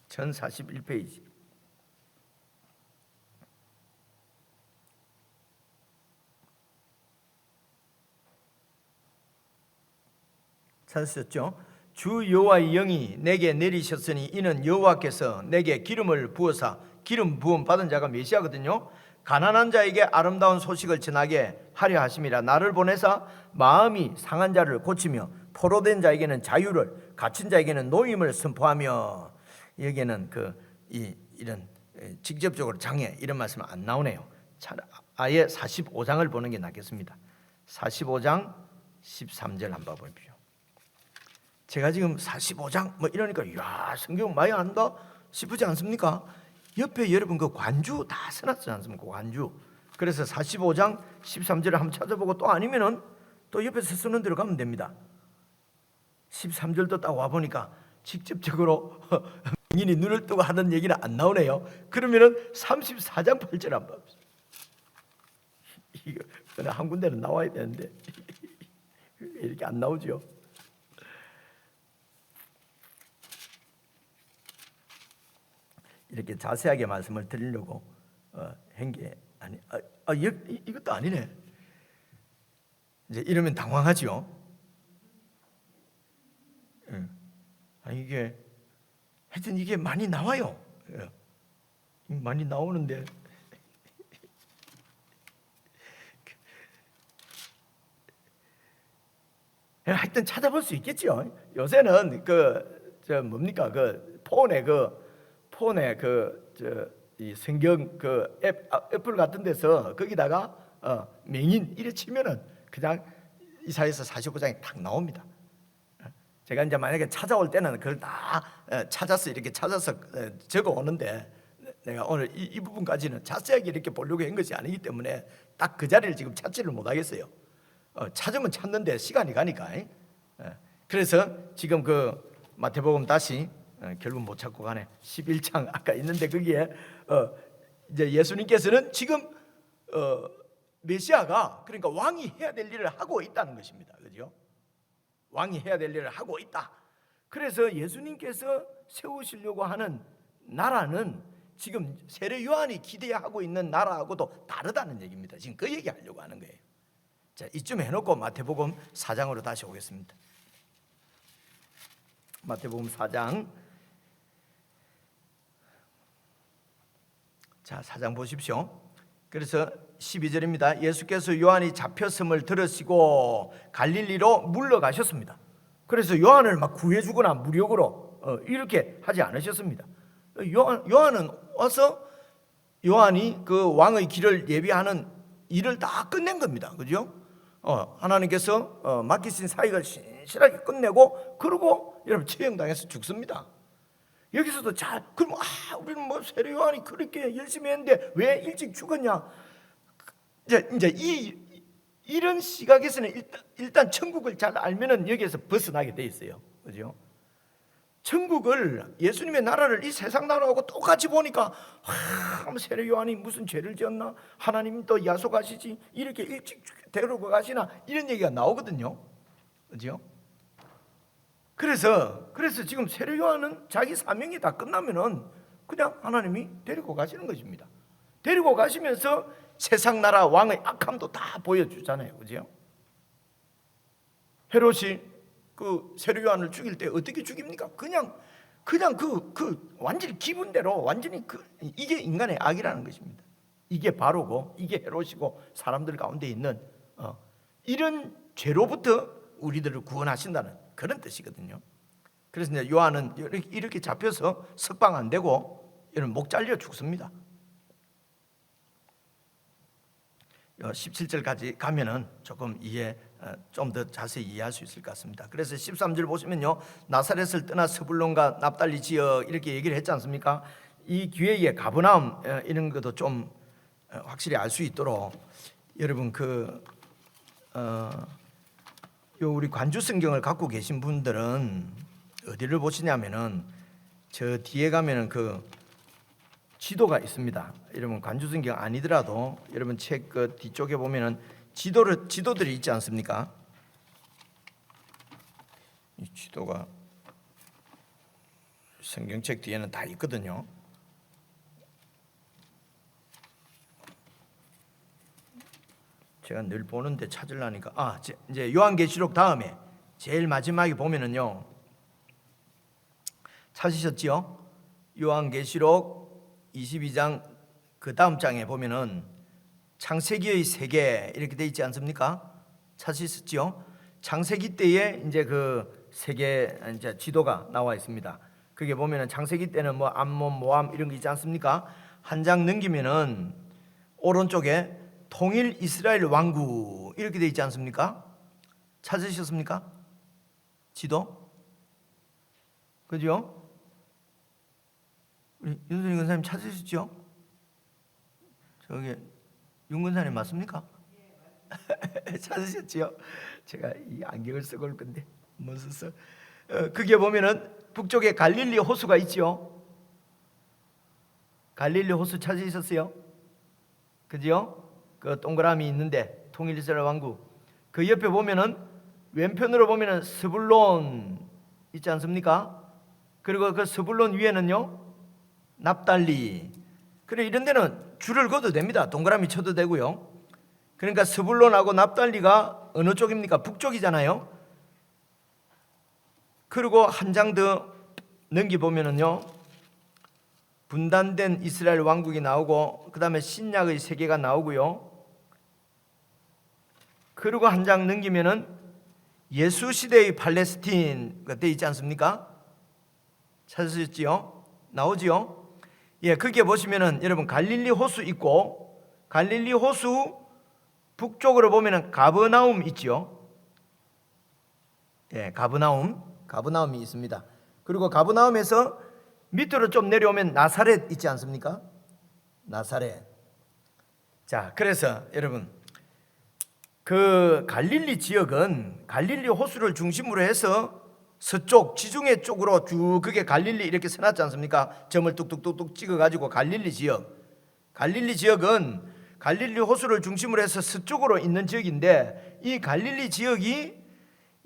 1041페이지. 찾으셨죠? 주 여호와의 영이 내게 내리셨으니 이는 여호와께서 내게 기름을 부어사, 기름 부음 받은 자가 메시아거든요. 가난한 자에게 아름다운 소식을 전하게 하려 하심이라. 나를 보내사 마음이 상한 자를 고치며 포로된 자에게는 자유를, 갇힌 자에게는 노임을 선포하며. 여기에는 이런 직접적으로 장애 이런 말씀은 안 나오네요. 아예 45장을 보는 게 낫겠습니다. 45장 13절 한번 보십시오. 제가 지금 45장 뭐 이러니까 이야, 성경 많이 안다 싶지 않습니까? 옆에 여러분 그 관주 다 써놨지 않습니까? 관주. 그래서 45장 13절을 한번 찾아보고, 또 아니면은 또 옆에서 쓰는 대로 가면 됩니다. 13절도 딱 와보니까 직접적으로 맹인이 눈을 뜨고 하는 얘기는 안 나오네요. 그러면은 34장 8절 한번 봅시다. 이거 한 군데는 나와야 되는데 이렇게 안 나오죠. 이렇게 자세하게 말씀을 드리려고 한 게 아니, 이것도 아니네. 이제 이러면 당황하죠. 이게 하여튼 이게 많이 나와요. 많이 나오는데 하여튼 찾아볼 수 있겠죠. 요새는 뭡니까 폰에 이 성경 애플 같은 데서 거기다가 맹인 이래 치면은 그냥 이사야서 45장이 딱 나옵니다. 제가 이제 만약에 찾아올 때는 그걸 다 찾아서 적어 오는데 내가 오늘 이 부분까지는 자세하게 이렇게 보려고 한 것이 아니기 때문에 딱 그 자리를 지금 찾지를 못하겠어요. 찾으면 찾는데 시간이 가니까. 그래서 지금 그 마태복음 다시 결국 못 찾고 가네. 11장 아까 있는데 거기에 이제 예수님께서는 지금 메시아가 그러니까 왕이 해야 될 일을 하고 있다는 것입니다. 그죠? 왕이 해야 될 일을 하고 있다. 그래서 예수님께서 세우시려고 하는 나라는 지금 세례 요한이 기대하고 있는 나라하고도 다르다는 얘기입니다. 지금 그 얘기하려고 하는 거예요. 자, 이쯤 해놓고 마태복음 4장으로 다시 오겠습니다. 마태복음 4장. 자, 4장 보십시오. 그래서 12절입니다. 예수께서 요한이 잡혔음을 들으시고 갈릴리로 물러가셨습니다. 그래서 요한을 막 구해주거나 무력으로 이렇게 하지 않으셨습니다. 요한은 와서 요한이 그 왕의 길을 예비하는 일을 다 끝낸 겁니다. 그죠? 하나님께서 맡기신 사역을 신실하게 끝내고 그러고 여러분 처형당해서 죽습니다. 여기서도 그럼 우리는 뭐 세례 요한이 그렇게 열심히 했는데 왜 일찍 죽었냐? 이제 이런 시각에서는 일단 천국을 잘 알면은 여기에서 벗어나게 돼 있어요. 그죠? 천국을 예수님의 나라를 이 세상 나라하고 똑같이 보니까 세례 요한이 무슨 죄를 지었나? 하나님 또 야속하시지 이렇게 일찍 데리고 가시나? 이런 얘기가 나오거든요. 그죠? 그래서 지금 세례 요한은 자기 사명이 다 끝나면은 그냥 하나님이 데리고 가시는 것입니다. 데리고 가시면서 세상 나라 왕의 악함도 다 보여주잖아요. 그죠? 헤롯이 그 세례 요한을 죽일 때 어떻게 죽입니까? 그냥 그 완전히 기분대로 완전히 이게 인간의 악이라는 것입니다. 이게 바로고 이게 헤롯이고 사람들 가운데 있는 이런 죄로부터 우리들을 구원하신다는 그런 뜻이거든요. 그래서 이제 요한은 이렇게 잡혀서 석방 안 되고 이런 목 잘려 죽습니다. 17절까지 가면은 조금 좀 더 자세히 이해할 수 있을 것 같습니다. 그래서 13절 보시면요, 나사렛을 떠나 스불론과 납달리 지역 이렇게 얘기를 했지 않습니까? 이 뒤에 가버나움 이런 것도 좀 확실히 알 수 있도록 여러분 우리 관주 성경을 갖고 계신 분들은 어디를 보시냐면은 저 뒤에 가면은 그 지도가 있습니다. 여러분 관주 성경 아니더라도 여러분 책 그 뒤쪽에 보면은 지도들이 있지 않습니까? 이 지도가 성경책 뒤에는 다 있거든요. 제가 늘 보는데 찾으려니까 이제 요한계시록 다음에 제일 마지막에 보면은요, 찾으셨지요? 요한계시록 22장 그 다음 장에 보면은 창세기의 세계 이렇게 돼 있지 않습니까? 찾으셨지요? 창세기 때에 이제 그 세계 이제 지도가 나와 있습니다. 그게 보면은 창세기 때는 뭐 암몬, 모함 이런 게 있지 않습니까? 한 장 넘기면은 오른쪽에 통일 이스라엘 왕국 이렇게 돼 있지 않습니까? 찾으셨습니까? 지도? 그죠? 우리 윤선희 권사님 찾으셨죠? 저기 윤 권사님 맞습니까? 찾으셨지요? 제가 이 안경을 쓰고 올 건데 못 썼어. 그게 보면은 북쪽에 갈릴리 호수가 있지요. 갈릴리 호수 찾으셨어요? 그죠? 그 동그라미 있는데 통일 이스라엘 왕국 그 옆에 보면은 왼편으로 보면은 스불론 있지 않습니까? 그리고 그 스불론 위에는요 납달리. 그래 이런 데는 줄을 그어도 됩니다. 동그라미 쳐도 되고요. 그러니까 스불론하고 납달리가 어느 쪽입니까? 북쪽이잖아요. 그리고 한 장 더 넘기 보면은요 분단된 이스라엘 왕국이 나오고 그 다음에 신약의 세계가 나오고요. 그리고 한 장 넘기면은 예수 시대의 팔레스틴가 돼 있지 않습니까? 찾으셨지요? 나오지요? 예, 거기에 보시면은 여러분 갈릴리 호수 있고 갈릴리 호수 북쪽으로 보면은 가버나움 있죠? 예, 가버나움이 있습니다. 그리고 가버나움에서 밑으로 좀 내려오면 나사렛 있지 않습니까? 나사렛. 자, 그래서 여러분 그 갈릴리 지역은 갈릴리 호수를 중심으로 해서 서쪽 지중해 쪽으로 쭉 그게 갈릴리 이렇게 써놨지 않습니까? 점을 뚝뚝뚝뚝 찍어가지고 갈릴리 지역은 갈릴리 호수를 중심으로 해서 서쪽으로 있는 지역인데, 이 갈릴리 지역이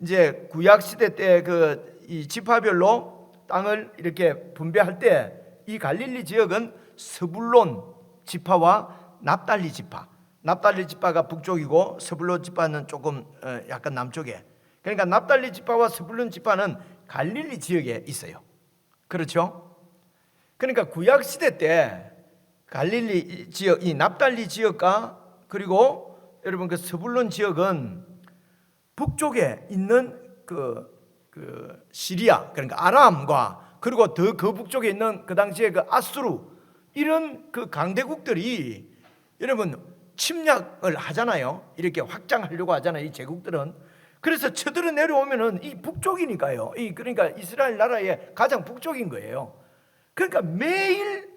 이제 구약 시대 때 그 이 지파별로 땅을 이렇게 분배할 때 이 갈릴리 지역은 스불론 지파와 납달리 지파가 북쪽이고 스불론 지파는 조금 약간 남쪽에. 그러니까 납달리 지파와 스불론 지파는 갈릴리 지역에 있어요. 그렇죠? 그러니까 구약 시대 때 갈릴리 지역, 이 납달리 지역과 그리고 여러분 그 스불론 지역은 북쪽에 있는 그 시리아, 그러니까 아람과 그리고 더 그 북쪽에 있는 그 당시에 그 아수르, 이런 그 강대국들이 여러분 침략을 하잖아요. 이렇게 확장하려고 하잖아요, 이 제국들은. 그래서 쳐들어 내려오면은 이 북쪽이니까요. 그러니까 이스라엘 나라의 가장 북쪽인 거예요. 그러니까 매일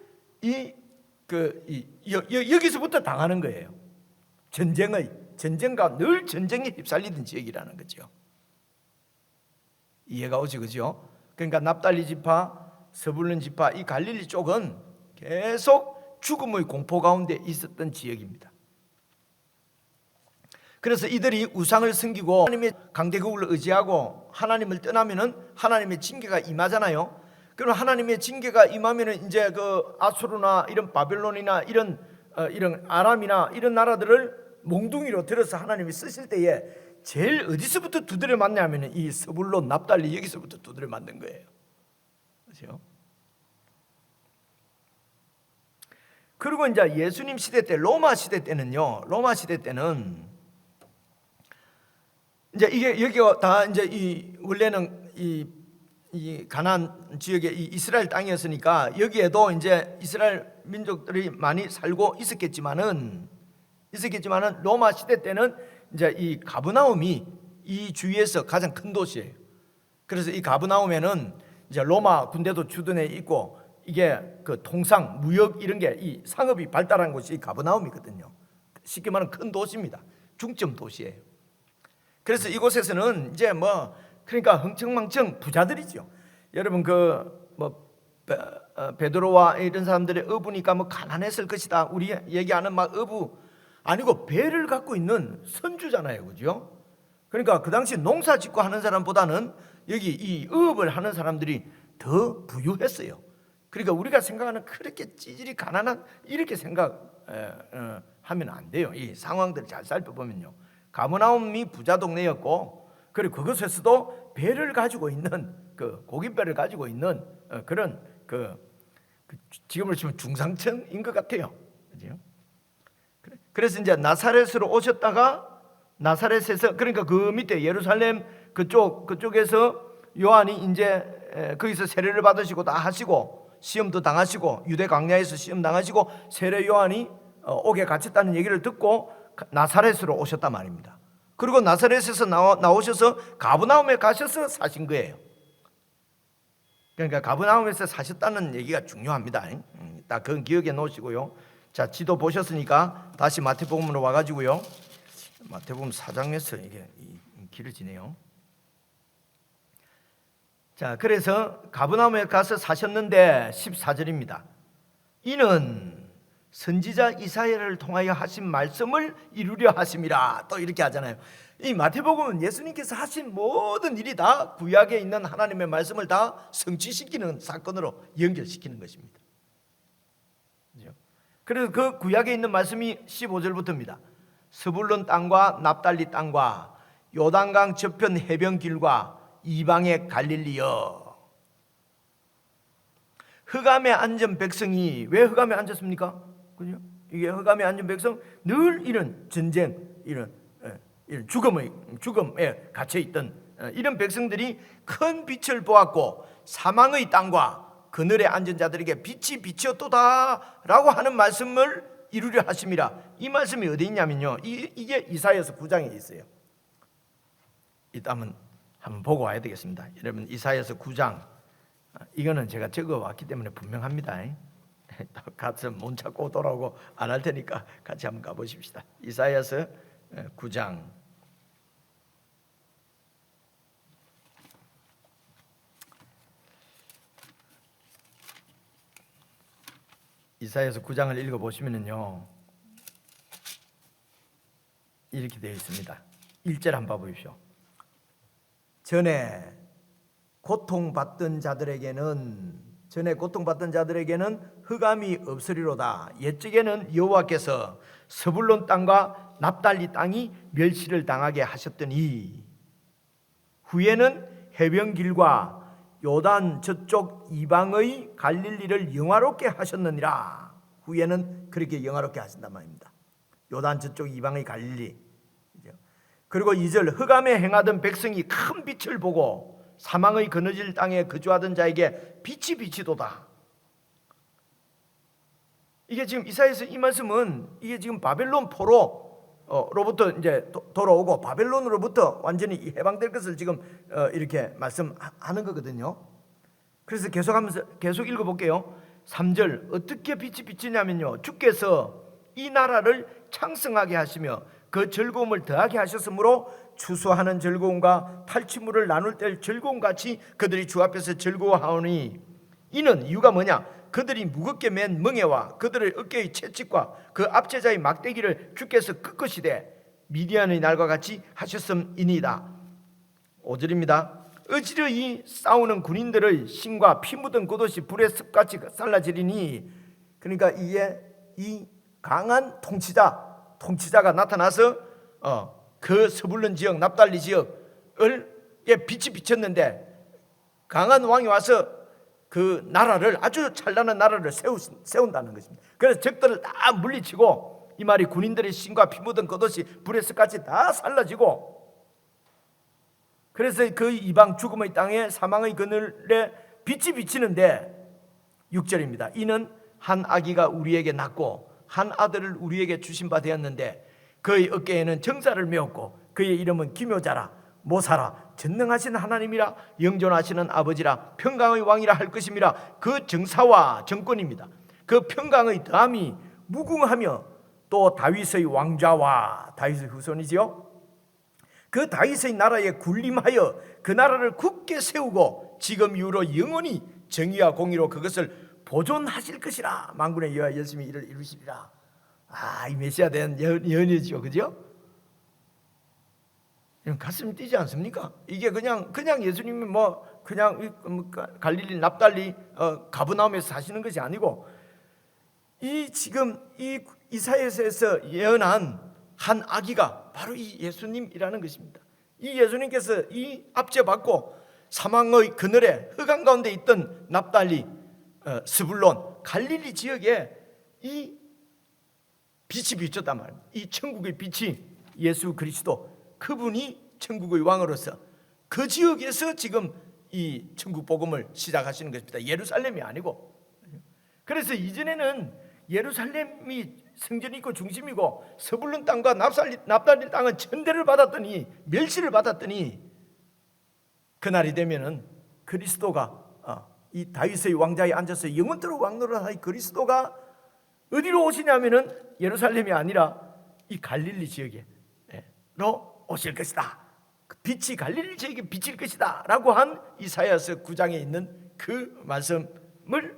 여기서부터 당하는 거예요. 전쟁과 늘 전쟁에 휩쓸리던 지역이라는 거죠. 이해가 오지, 그죠? 그러니까 납달리 지파, 스불론 지파, 이 갈릴리 쪽은 계속 죽음의 공포 가운데 있었던 지역입니다. 그래서 이들이 우상을 섬기고 하나님의 강대국을 의지하고 하나님을 떠나면은 하나님의 징계가 임하잖아요. 그럼 하나님의 징계가 임하면은 이제 그 아수르나 이런 바벨론이나 이런 아람이나 이런 나라들을 몽둥이로 들어서 하나님이 쓰실 때에 제일 어디서부터 두드려 맞냐면은 이 스불론, 납달리 여기서부터 두드려 맞는 거예요. 그렇죠? 그리고 이제 예수님 시대 때, 로마 시대 때는 이제 이게 여기가 다 이제 이 원래는 이 가나안 지역의 이 이스라엘 땅이었으니까 여기에도 이제 이스라엘 민족들이 많이 살고 있었겠지만은 로마 시대 때는 이제 이 가브나움이 이 주위에서 가장 큰 도시예요. 그래서 이 가브나움에는 이제 로마 군대도 주둔해 있고 이게 그 통상, 무역 이런 게 이 상업이 발달한 곳이 이 가브나움이거든요. 쉽게 말하면 큰 도시입니다. 중점 도시예요. 그래서 이곳에서는 이제 그러니까 흥청망청 부자들이죠. 여러분 베드로와 이런 사람들의 어부니까 가난했을 것이다. 우리 얘기하는 어부 아니고 배를 갖고 있는 선주잖아요, 그죠? 그러니까 그 당시 농사 짓고 하는 사람보다는 여기 이 어업을 하는 사람들이 더 부유했어요. 그러니까 우리가 생각하는 그렇게 찌질이 가난한 이렇게 생각하면 안 돼요. 이 상황들을 잘 살펴보면요. 가브나움이 부자 동네였고, 그리고 그것에서도 배를 가지고 있는 고깃배를 가지고 있는 그런 지금으로 치면 중상층인 것 같아요. 그죠? 그래서 이제 나사렛으로 오셨다가 나사렛에서, 그러니까 그 밑에 예루살렘 그쪽에서 요한이 이제 거기서 세례를 받으시고 다 하시고 시험도 당하시고 유대 광야에서 시험 당하시고 세례 요한이 옥에 갇혔다는 얘기를 듣고 나사렛으로 오셨단 말입니다. 그리고 나사렛에서 나오셔서 가브나움에 가셔서 사신 거예요. 그러니까 가브나움에서 사셨다는 얘기가 중요합니다. 딱 그건 기억해 놓으시고요. 자, 지도 보셨으니까 다시 마태복음으로 와가지고요. 마태복음 4장에서 이게 길어지네요. 자, 그래서 가브나움에 가서 사셨는데 14절입니다. 이는 선지자 이사야를 통하여 하신 말씀을 이루려 하심이라. 또 이렇게 하잖아요. 이 마태복음은 예수님께서 하신 모든 일이 다 구약에 있는 하나님의 말씀을 다 성취시키는 사건으로 연결시키는 것입니다. 그래서 그 구약에 있는 말씀이 15절부터입니다. 스불론 땅과 납달리 땅과 요단강 저편 해변길과 이방의 갈릴리여, 흑암에 앉은 백성이, 왜 흑암에 앉았습니까? 그죠? 이게 흑암에 앉은 백성, 늘 이런 전쟁, 이런 죽음에 갇혀 있던 이런 백성들이 큰 빛을 보았고 사망의 땅과 그늘에 앉은 자들에게 빛이 비치었도다라고 하는 말씀을 이루려 하심이라. 이 말씀이 어디 있냐면요, 이게 이사야서 9장에 있어요. 이따 한번 보고 와야 되겠습니다. 여러분, 이사야서 9장, 이거는 제가 적어왔기 때문에 분명합니다. 가서 문 찾고 오더라고 안 할 테니까 같이 한번 가보십시다. 이사야서 9장. 이사야서 9장을 읽어보시면요 이렇게 되어 있습니다. 1절 한번 보십시오. 전에 고통받던 자들에게는 흑암이 없으리로다. 옛적에는 여호와께서 스불론 땅과 납달리 땅이 멸시를 당하게 하셨더니 후에는 해변길과 요단 저쪽 이방의 갈릴리를 영화롭게 하셨느니라. 후에는 그렇게 영화롭게 하신단 말입니다. 요단 저쪽 이방의 갈릴리. 그리고 2절 흑암에 행하던 백성이 큰 빛을 보고 사망의 그늘질 땅에 거주하던 자에게 빛이 비치도다. 이게 지금 이사야서 이 말씀은 이게 지금 바벨론 포로로부터 이제 돌아오고 바벨론으로부터 완전히 해방될 것을 지금 이렇게 말씀하는 거거든요. 그래서 계속 읽어볼게요. 3절 어떻게 빛이 비치냐면요 주께서 이 나라를 창성하게 하시며 그 즐거움을 더하게 하셨으므로 추수하는 즐거움과 탈취물을 나눌 때 즐거움같이 그들이 주 앞에서 즐거워하오니 이는 이유가 뭐냐? 그들이 무겁게 맨 멍에와 그들의 어깨의 채찍과 그 압제자의 막대기를 주께서 끄끄시되 미디안의 날과 같이 하셨음이니이다. 5절입니다. 어지러이 싸우는 군인들의 신과 피 묻은 겉옷이 불의 습같이 살라지리니, 그러니까 이게 이 강한 통치자가 나타나서 그 스불론 지역 납달리 지역을 빛이 비쳤는데 강한 왕이 와서 그 나라를 아주 찬란한 나라를 세운다는 것입니다. 그래서 적들을 다 물리치고 이 말이 군인들의 신과 피 묻은 겉옷이 불의 습같이 다 살라지고, 그래서 그 이방 죽음의 땅에 사망의 그늘에 빛이 비치는데 6절입니다. 이는 한 아기가 우리에게 낳고 한 아들을 우리에게 주신 바 되었는데 그의 어깨에는 정사를 메었고 그의 이름은 기묘자라 모사라 전능하신 하나님이라 영존하시는 아버지라 평강의 왕이라 할 것임이라. 그 정사와 정권입니다. 그 평강의 다음이 무궁하며 또 다윗의 왕좌와 다윗의 후손이지요. 그 다윗의 나라에 군림하여 그 나라를 굳게 세우고 지금 이후로 영원히 정의와 공의로 그것을 보존하실 것이라. 만군의 여호와 열심히 이를 이루시리라. 이 메시아 된 예언이죠, 그죠? 가슴이 뛰지 않습니까? 이게 그냥 예수님이 그냥 갈릴리 납달리 가버나움에서 사시는 것이 아니고, 이 지금 이 이사야서에서 예언한 한 아기가 바로 이 예수님이라는 것입니다. 이 예수님께서 이 압제받고 사망의 그늘에 흑암 가운데 있던 납달리, 스불론, 갈릴리 지역에 이 빛이 비쳤단 말입니다. 이 천국의 빛이 예수 그리스도, 그분이 천국의 왕으로서 그 지역에서 지금 이 천국 복음을 시작하시는 것입니다. 예루살렘이 아니고. 그래서 이전에는 예루살렘이 성전이고 중심이고 스불론 땅과 납달리 땅은 천대를 받았더니, 멸시를 받았더니, 그날이 되면은 그리스도가 이 다윗의 왕자에 앉아서 영원토록 왕노릇할 그리스도가 어디로 오시냐면은 예루살렘이 아니라 이 갈릴리 지역에로 오실 것이다. 빛이 갈릴리 지역에 비칠 것이다 라고 한 이사야서 9장에 있는 그 말씀을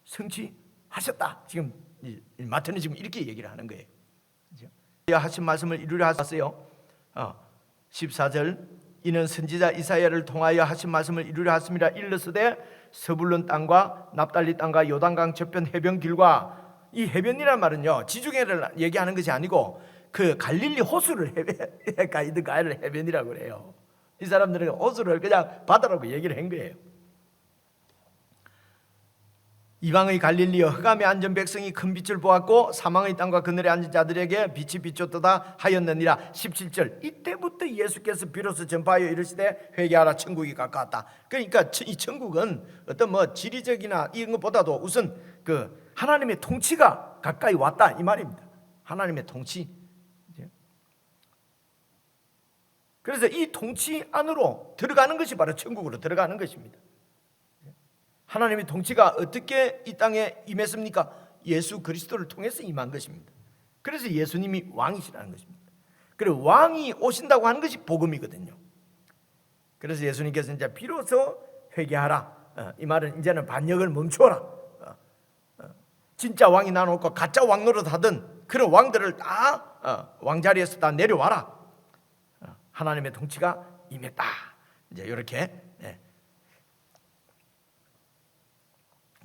성취하셨다. 지금 마태는 지금 이렇게 얘기를 하는 거예요. 하신 말씀을 이루려 하셨어요. 14절 이는 선지자 이사야를 통하여 하신 말씀을 이루려 하심이라. 일러스되 스불론 땅과 납달리 땅과 요단강 저편 해변길과, 이 해변이란 말은요 지중해를 얘기하는 것이 아니고 그 갈릴리 호수를 있는 가를 해변이라고 그래요. 이 사람들은 호수를 그냥 바다라고 얘기를 한 거예요. 이방의 갈릴리여 흑암에 앉은 백성이 큰 빛을 보았고 사망의 땅과 그늘에 앉은 자들에게 빛이 비쳤도다 하였느니라. 17절 이때부터 예수께서 비로소 전파하여 이르시되 회개하라 천국이 가까웠다. 그러니까 이 천국은 어떤 지리적이나 이런 것보다도 우선 그 하나님의 통치가 가까이 왔다 이 말입니다. 하나님의 통치. 그래서 이 통치 안으로 들어가는 것이 바로 천국으로 들어가는 것입니다. 하나님의 통치가 어떻게 이 땅에 임했습니까? 예수 그리스도를 통해서 임한 것입니다. 그래서 예수님이 왕이시라는 것입니다. 그리고 왕이 오신다고 하는 것이 복음이거든요. 그래서 예수님께서 이제 비로소 회개하라. 이 말은 이제는 반역을 멈추어라. 진짜 왕이 나놓고 가짜 왕 노릇하던 그런 왕들을 다 왕자리에서 다 내려와라. 하나님의 통치가 임했다. 이제 이렇게.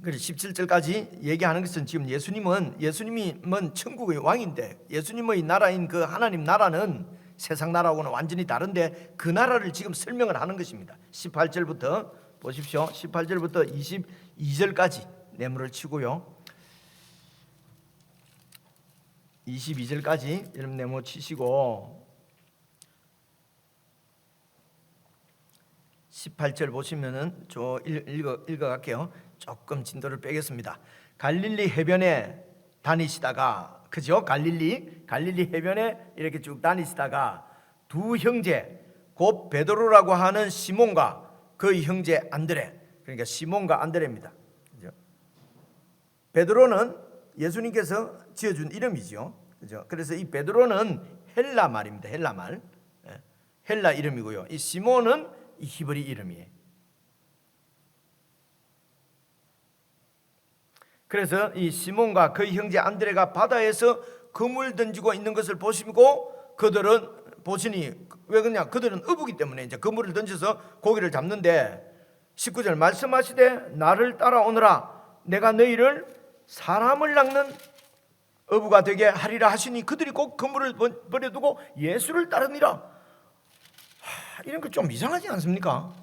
그래서 17절까지 얘기하는 것은 지금 예수님이 천국의 왕인데 예수님의 나라인 그 하나님 나라는 세상 나라하고는 완전히 다른데 그 나라를 지금 설명을 하는 것입니다. 18절부터 보십시오. 18절부터 22절까지 내물을 치고요. 22절까지 여러분 네모 치시고 18절 보시면은 저 읽어 갈게요. 조금 진도를 빼겠습니다. 갈릴리 해변에 다니시다가 그죠? 갈릴리 해변에 이렇게 쭉 다니시다가 두 형제 곧 베드로라고 하는 시몬과 그 형제 안드레, 그러니까 시몬과 안드레입니다. 그죠? 베드로는 예수님께서 지어준 이름이죠. 그죠? 그래서 이 베드로는 헬라 말입니다. 헬라 말. 헬라 이름이고요. 이 시몬은 이 히브리 이름이에요. 그래서 이 시몬과 그 형제 안드레가 바다에서 그물 던지고 있는 것을 보시고 그들은 보시니 왜 그러냐? 그들은 어부기 때문에 이제 그물을 던져서 고기를 잡는데 19절 말씀하시되 나를 따라오너라 내가 너희를 사람을 낚는 어부가 되게 하리라 하시니 그들이 꼭 그물을 버려두고 예수를 따르니라. 이런 거 좀 이상하지 않습니까?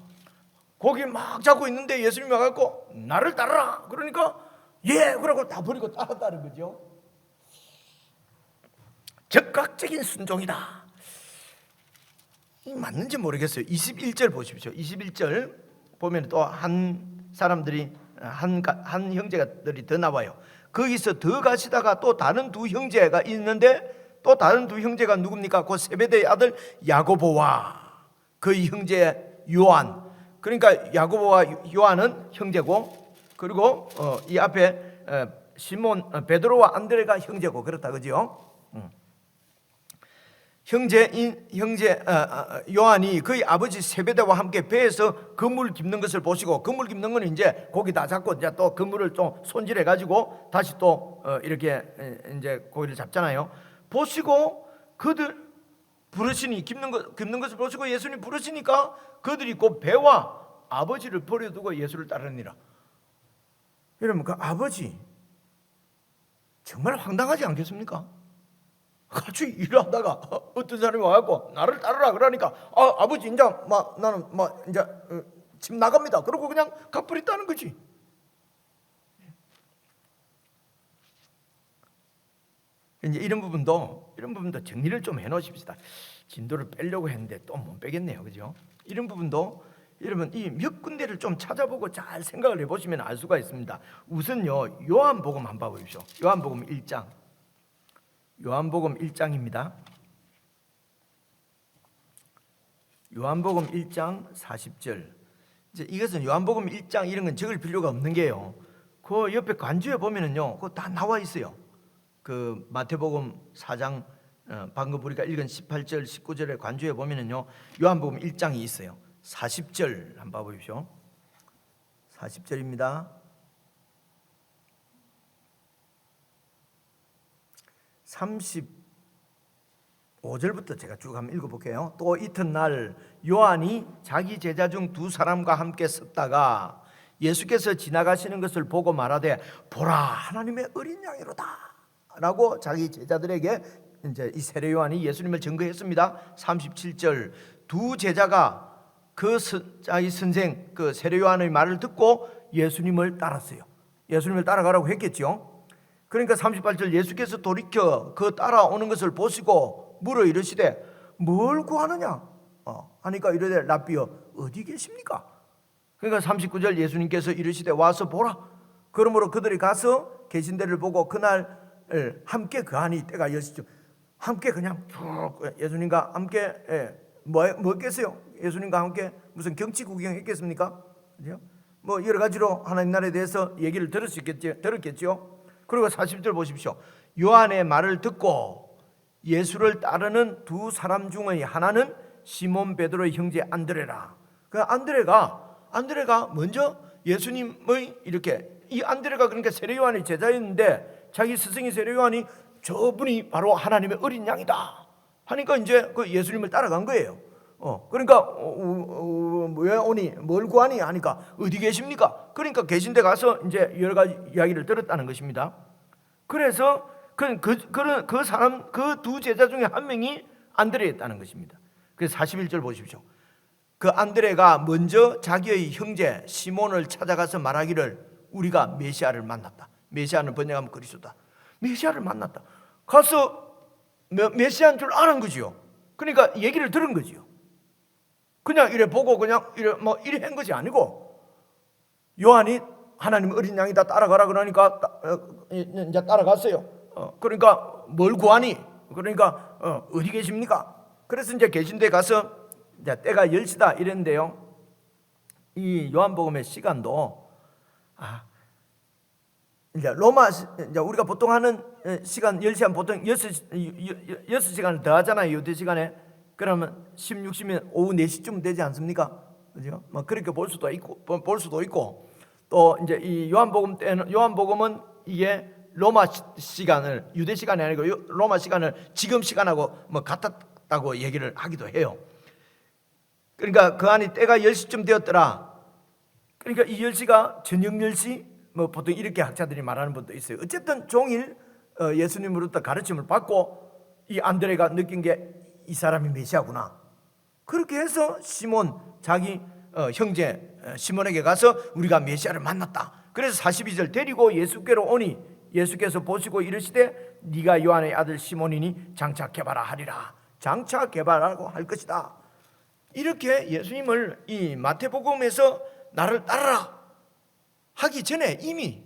고기 막 잡고 있는데 예수님이 와갖고 나를 따르라 그러니까 예 그러고 다 버리고 따랐다는 거죠. 적극적인 순종이다. 이 맞는지 모르겠어요. 21절 보십시오. 21절 보면 또 한 사람들이 한 형제들이 더 나와요. 거기서 더 가시다가 또 다른 두 형제가 있는데 또 다른 두 형제가 누굽니까? 그 세베대의 아들 야고보와 그 형제 요한. 그러니까 야고보와 요한은 형제고 그리고 이 앞에 시몬 베드로와 안드레가 형제고 그렇다 그죠? 형제 요한이 그의 아버지 세베대와 함께 배에서 그물 깁는 것을 보시고 그물 깁는 건 이제 고기 다 잡고 이제 또 그물을 또 손질해 가지고 다시 또 이렇게 이제 고기를 잡잖아요. 보시고 그들 부르시니 깁는 것을 보시고 예수님 부르시니까 그들이 곧 배와 아버지를 버려두고 예수를 따르니라. 여러분 그 아버지 정말 황당하지 않겠습니까? 같이 일하다가 어떤 사람이 와갖고 나를 따르라 그러니까 아버지 이제 나는 이제 집 나갑니다. 그러고 그냥 가버렸다는 거지. 이제 이런 부분도 정리를 좀 해놓으십시다. 진도를 빼려고 했는데 또 못 빼겠네요, 그죠? 이런 부분도 여러분 이 몇 군데를 좀 찾아보고 잘 생각을 해보시면 알 수가 있습니다. 우선요 요한복음 한번 봐보십시오. 요한복음 1장. 요한복음 1장입니다. 요한복음 1장 40절. 이제 이것은 요한복음 1장 이런 건 적을 필요가 없는 게요. 그 옆에 간주에 보면은요, 그거 다 나와 있어요. 그 마태복음 4장 방금 우리가 읽은 18절, 19절의 간주에 보면은요, 요한복음 1장이 있어요. 40절 한번 봐보십시오. 40절입니다. 35절부터 제가 쭉 한번 읽어볼게요. 또 이튿날 요한이 자기 제자 중 두 사람과 함께 섰다가 예수께서 지나가시는 것을 보고 말하되 보라 하나님의 어린 양이로다 라고 자기 제자들에게 이제 이 세례 요한이 예수님을 증거했습니다. 37절 두 제자가 자기 선생 그 세례 요한의 말을 듣고 예수님을 따랐어요. 예수님을 따라가라고 했겠죠. 그러니까 38절 예수께서 돌이켜 그 따라오는 것을 보시고 물어 이르시되 뭘 구하느냐 하니까 이르되 랍비여 어디 계십니까? 그러니까 39절 예수님께서 이르시되 와서 보라. 그러므로 그들이 가서 계신 데를 보고 그날 함께 거하니 때가 여시죠. 함께 그냥 쭉 예수님과 함께 뭐 했겠어요? 예수님과 함께 무슨 경치 구경했겠습니까? 그죠? 뭐 여러 가지로 하나님 나라에 대해서 얘기를 들었겠죠. 그리고 40절 보십시오. 요한의 말을 듣고 예수를 따르는 두 사람 중의 하나는 시몬 베드로의 형제 안드레라. 그 안드레가 먼저 예수님의 이렇게, 이 안드레가 그러니까 세례 요한의 제자였는데 자기 스승이 세례 요한이 저분이 바로 하나님의 어린 양이다 하니까 이제 그 예수님을 따라간 거예요. 그러니까 왜 오니 뭘 구하니 하니까 어디 계십니까? 그러니까 계신 데 가서 이제 여러 가지 이야기를 들었다는 것입니다. 그래서 그 사람, 그 두 제자 중에 한 명이 안드레였다는 것입니다. 그래서 41절 보십시오. 그 안드레가 먼저 자기의 형제 시몬을 찾아가서 말하기를 우리가 메시아를 만났다. 메시아는 번역하면 그리스도다. 메시아를 만났다. 가서 메시아인 줄 아는 거지요. 그러니까 얘기를 들은 거지요. 그냥 이래 보고 그냥 이래 한 것이 아니고, 요한이 하나님 어린 양이다 따라가라 그러니까 이제 따라갔어요. 그러니까 뭘 구하니? 그러니까 어디 계십니까? 그래서 이제 계신 데 가서 이제 때가 10시다 이랬는데요. 이 요한복음의 시간도 이제 로마, 이제 우리가 보통 하는 시간 10시간 보통 6시간을 더 하잖아요. 유대 시간에. 그러면 16시면 오후 4시쯤 되지 않습니까? 그죠? 뭐 그렇게 볼 수도 있고 또 이제 이 요한복음은 이게 로마 시간을 유대 시간이 아니고 로마 시간을 지금 시간하고 뭐 같았다고 얘기를 하기도 해요. 그러니까 그 안이 때가 10시쯤 되었더라. 그러니까 이 10시가 저녁 10시 뭐 보통 이렇게 학자들이 말하는 분도 있어요. 어쨌든 종일 예수님으로부터 가르침을 받고 이 안드레가 느낀 게 이 사람이 메시아구나. 그렇게 해서 시몬 자기 형제 시몬에게 가서 우리가 메시아를 만났다. 그래서 42절 데리고 예수께로 오니 예수께서 보시고 이르시되 네가 요한의 아들 시몬이니 장차 개발하리라. 장차 개발하고 할 것이다. 이렇게 예수님을 이 마태복음에서 나를 따르라 하기 전에 이미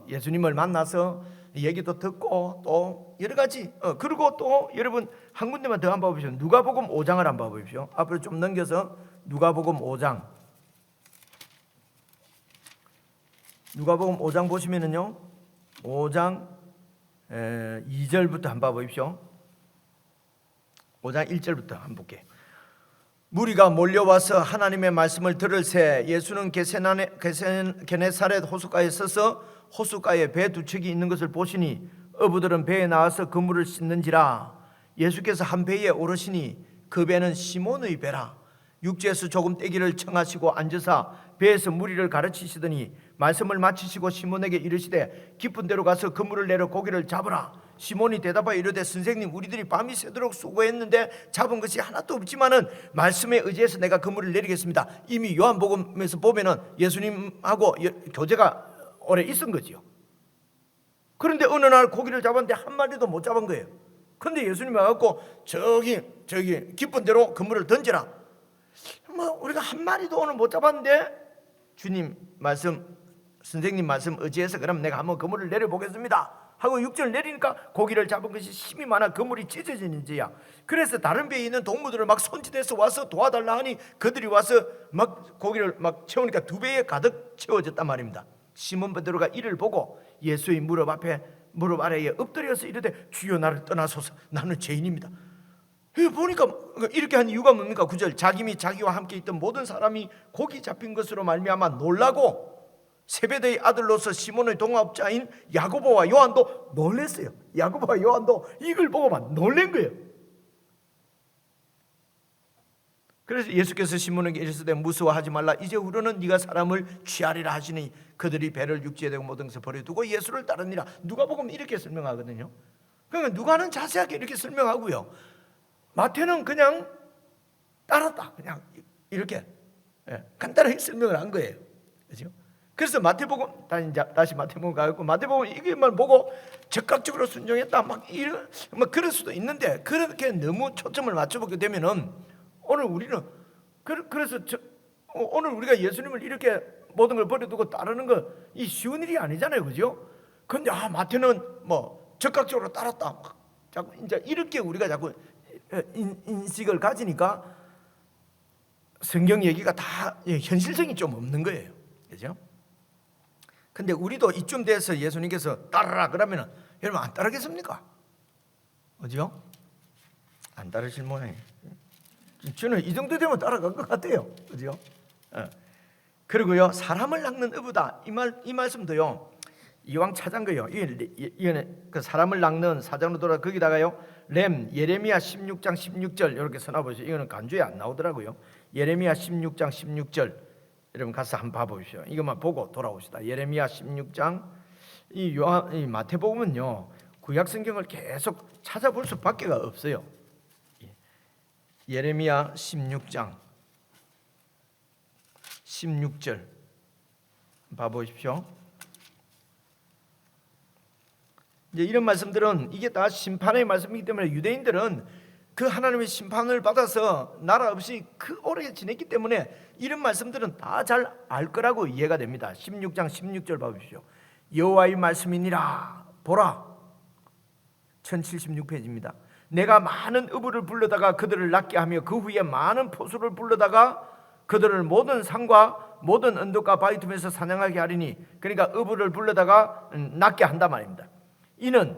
예수님을 만나서 얘기도 듣고 또 여러 가지 그리고 또 여러분 한 군데만 더 한번 봐보십시오. 누가복음 5장을 한번 봐보십시오. 앞으로 좀 넘겨서 누가복음 5장 보시면은요 5장 2절부터 한번 봐보십시오. 5장 1절부터 한번 볼게요. 무리가 몰려와서 하나님의 말씀을 들을 새 예수는 게네사렛 호숫가에 서서 호숫가에 배 두 척이 있는 것을 보시니 어부들은 배에 나와서 그물을 씻는지라. 예수께서 한 배에 오르시니 그 배는 시몬의 배라. 육지에서 조금 떼기를 청하시고 앉으사 배에서 무리를 가르치시더니 말씀을 마치시고 시몬에게 이르시되 깊은 데로 가서 그물을 내려 고기를 잡으라. 시몬이 대답하여 이르되 선생님 우리들이 밤이 새도록 수고했는데 잡은 것이 하나도 없지만은 말씀에 의지해서 내가 그물을 내리겠습니다. 이미 요한복음에서 보면은 예수님하고 교제가 오래 있은 거지요. 그런데 어느 날 고기를 잡았는데 한 마리도 못 잡은 거예요. 그런데 예수님이 와갖고 저기 깊은 데로 그물을 던지라. 뭐 우리가 한 마리도 오늘 못 잡았는데 주님 말씀, 선생님 말씀 의지해서 그럼 내가 한번 그물을 내려보겠습니다 하고 6절 내리니까 고기를 잡은 것이 힘이 많아 그물이 찢어지는지야. 그래서 다른 배에 있는 동무들을 막 손짓해서 와서 도와달라 하니 그들이 와서 막 고기를 막 채우니까 두 배에 가득 채워졌단 말입니다. 시몬 베드로가 이를 보고 예수의 무릎 아래에 엎드려서 이르되 주여 나를 떠나소서 나는 죄인입니다. 보니까 이렇게 한 이유가 뭡니까? 9절 자기 및 자기와 함께 있던 모든 사람이 고기 잡힌 것으로 말미암아 놀라고 세베대의 아들로서 시몬의 동업자인 야고보와 요한도 놀랬어요. 야고보와 요한도 이걸 보고만 놀란 거예요. 그래서 예수께서 시몬에게 이르시되 무서워하지 말라. 이제후로는 네가 사람을 취하리라 하시니 그들이 배를 육지에 대고 모든 것을 버려두고 예수를 따르니라. 누가복음 이렇게 설명하거든요. 그러니까 누가는 자세하게 이렇게 설명하고요. 마태는 그냥 따랐다. 그냥 이렇게 간단하게 설명을 한 거예요. 그렇죠? 그래서 마태복음 다시 마태복음 가고 마태복음 이게만 보고 적극적으로 순종했다 막 그럴 수도 있는데 그렇게 너무 초점을 맞춰보게 되면은 오늘 우리는 그래서 오늘 우리가 예수님을 이렇게 모든 걸 버려두고 따르는 거 이 쉬운 일이 아니잖아요, 그죠? 근데 마태는 뭐 적극적으로 따랐다. 자꾸 이제 이렇게 우리가 자꾸 인식을 가지니까 성경 얘기가 다 현실성이 좀 없는 거예요. 그죠? 근데 우리도 이쯤 돼서 예수님께서 따르라 그러면 여러분 안 따르겠습니까? 그죠? 안 따르실 모양이에요. 저는 이 정도 되면 따라갈 것 같아요. 그죠? 그리고요, 사람을 낚는 어부다. 이 말씀도요, 이왕 찾은 거요. 이거는 그 사람을 낚는 사장으로 돌아 거기다가요, 예레미야 16장 16절 이렇게 써놔보세요. 이거는 간주에 안 나오더라고요. 예레미야 16장 16절 여러분 가서 한번 봐보십시오. 이것만 보고 돌아오시다. 예레미야 16장 이 마태복음은요, 구약 성경을 계속 찾아볼 수밖에 없어요. 예레미야 16장 16절 봐보십시오. 이제 이런 말씀들은 이게 다 심판의 말씀이기 때문에 유대인들은 그 하나님의 심판을 받아서 나라 없이 그 오래 지냈기 때문에 이런 말씀들은 다 잘 알 거라고 이해가 됩니다. 16장 16절 봐보십시오. 여호와의 말씀이니라. 보라, 1076페이지입니다. 내가 많은 어부를 불러다가 그들을 낚게 하며 그 후에 많은 포수를 불러다가 그들을 모든 산과 모든 언덕과 바위 틈에서 사냥하게 하리니, 그러니까 어부를 불러다가 낚게 한단 말입니다. 이는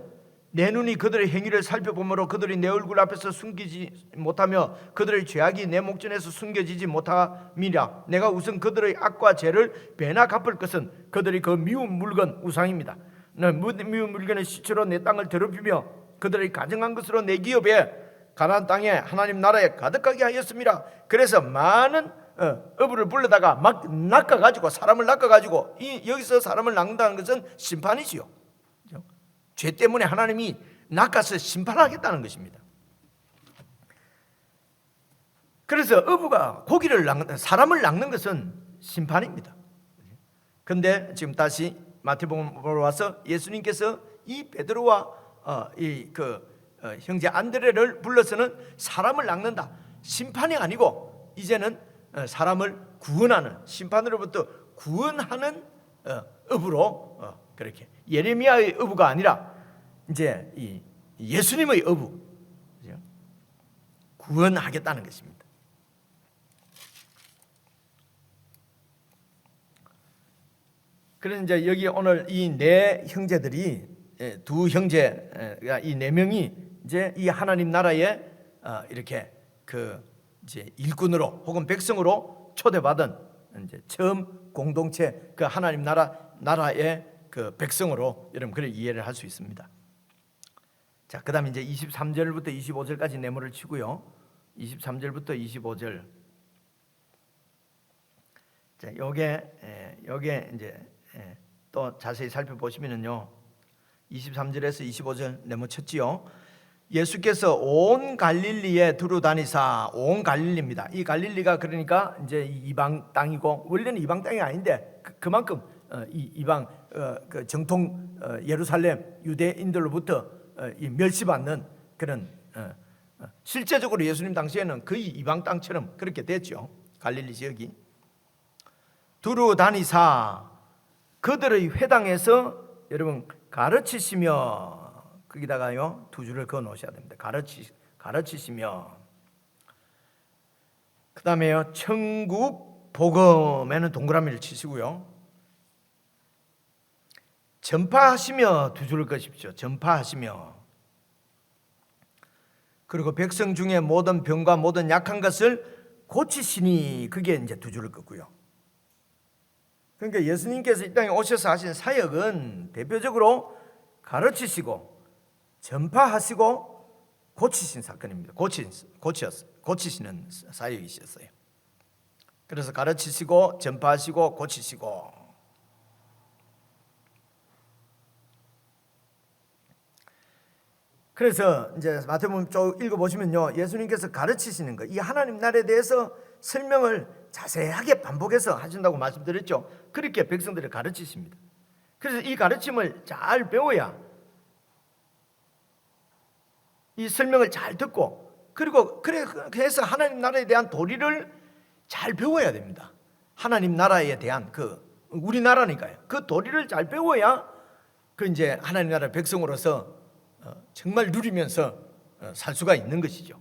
내 눈이 그들의 행위를 살펴보므로 그들이 내 얼굴 앞에서 숨기지 못하며 그들의 죄악이 내 목전에서 숨겨지지 못함이라. 내가 우선 그들의 악과 죄를 배나 갚을 것은 그들이 그 미운 물건 우상입니다. 미운 물건의 시체로 내 땅을 더럽히며 그들의 가증한 것으로 내 기업에 가나안 땅에 하나님 나라에 가득하게 하였습니다. 그래서 많은 어부를 불러다가 막 낚아가지고 사람을 낚아가지고 여기서 사람을 낚는다는 것은 심판이지요. 죄 때문에 하나님이 낚아서 심판하겠다는 것입니다. 그래서 어부가 사람을 낚는 것은 심판입니다. 그런데 지금 다시 마태복음으로 와서 예수님께서 이 베드로와 형제 안드레를 불러서는 사람을 낚는다. 심판이 아니고 이제는 사람을 구원하는, 심판으로부터 구원하는 어부로 그렇게 예레미야의 어부가 아니라 이제 이 예수님의 어부, 구원하겠다는 것입니다. 그래서 이제 여기 오늘 이 네 형제들이, 두 형제가 이 네 명이 이제 이 하나님 나라에 이렇게 이제 일꾼으로 혹은 백성으로 초대받은 이제 처음 공동체 그 하나님 나라의 그 백성으로 여러분 그렇게 이해를 할 수 있습니다. 자, 그다음에 이제 23절부터 25절까지 네모를 치고요. 23절부터 25절. 자, 요게 이제 또 자세히 살펴보시면은요. 23절에서 25절 네모 쳤지요. 예수께서 온 갈릴리에 두루 다니사, 온 갈릴리입니다. 이 갈릴리가 그러니까 이제 이방 땅이고, 원래는 이방 땅이 아닌데 그만큼 이 이방 그 정통 예루살렘 유대인들로부터 멸시받는 그런 실제적으로 예수님 당시에는 거의 이방 땅처럼 그렇게 됐죠. 갈릴리 지역이. 두루 다니사 그들의 회당에서 여러분 가르치시며, 거기다가요 두 줄을 그어 놓으셔야 됩니다. 가르치시며. 그 다음에요 천국 복음에는 동그라미를 치시고요. 전파하시며 두 줄을 그으십시오. 전파하시며. 그리고 백성 중에 모든 병과 모든 약한 것을 고치시니, 그게 이제 두 줄을 긋고요. 그러니까 예수님께서 이 땅에 오셔서 하신 사역은 대표적으로 가르치시고 전파하시고 고치신 사건입니다. 고치시는 사역이셨어요. 그래서 가르치시고 전파하시고 고치시고. 그래서 이제 마태복음 쭉 읽어보시면요, 예수님께서 가르치시는 거, 이 하나님 나라에 대해서 설명을 자세하게 반복해서 하신다고 말씀드렸죠. 그렇게 백성들을 가르치십니다. 그래서 이 가르침을 잘 배워야, 이 설명을 잘 듣고, 그리고 그래서 하나님 나라에 대한 도리를 잘 배워야 됩니다. 하나님 나라에 대한 우리나라니까요. 그 도리를 잘 배워야 이제 하나님 나라 백성으로서 정말 누리면서 살 수가 있는 것이죠.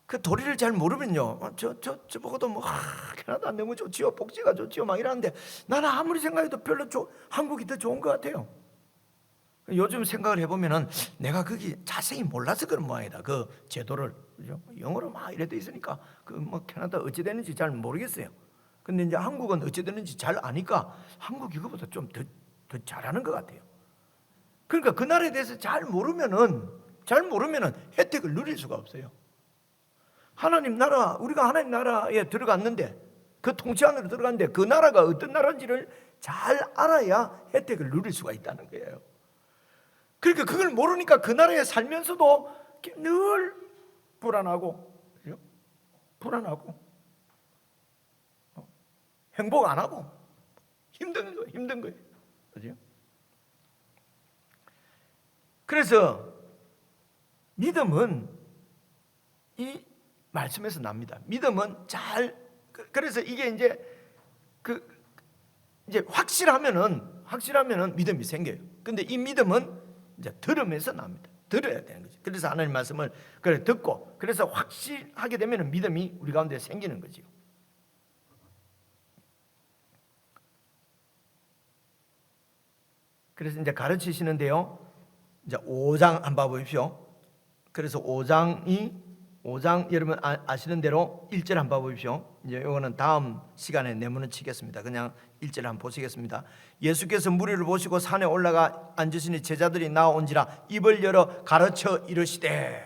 그 도리를 잘 모르면요, 저 보고도 뭐 캐나다 너무 좋지요, 복지가 좋지요 막 이러는데 나는 아무리 생각해도 별로 한국이 더 좋은 것 같아요. 요즘 생각을 해보면은 내가 거기 자세히 몰라서 그런 모양이다. 그 제도를, 그죠? 영어로 막 이래 돼 있으니까 그 뭐 캐나다 어찌 되는지 잘 모르겠어요. 근데 이제 한국은 어찌 되는지 잘 아니까 한국 이거보다 좀 더 잘하는 것 같아요. 그러니까 그 나라에 대해서 잘 모르면은 혜택을 누릴 수가 없어요. 하나님 나라, 우리가 하나님 나라에 들어갔는데, 그 통치 안으로 들어갔는데 그 나라가 어떤 나라인지를 잘 알아야 혜택을 누릴 수가 있다는 거예요. 그러니까 그걸 모르니까 그 나라에 살면서도 늘 불안하고, 그죠? 불안하고 행복 안 하고 힘든 거예요. 그죠? 그래서 믿음은 이 말씀에서 납니다. 믿음은 그래서 이게 이제 확실하면은 믿음이 생겨요. 근데 이 믿음은 이제 들으면서 납니다. 들어야 되는 거죠. 그래서 하나님 말씀을 듣고, 그래서 확실하게 되면은 믿음이 우리 가운데 생기는 거죠. 그래서 이제 가르치시는데요. 이제 5장 한번 봐보십시오. 그래서 5장 여러분 아시는 대로 1절 한번 봐보십시오. 이제 이거는 다음 시간에 내문을 치겠습니다. 그냥 1절 한번 보시겠습니다. 예수께서 무리를 보시고 산에 올라가 앉으시니 제자들이 나온지라 입을 열어 가르쳐 이르시되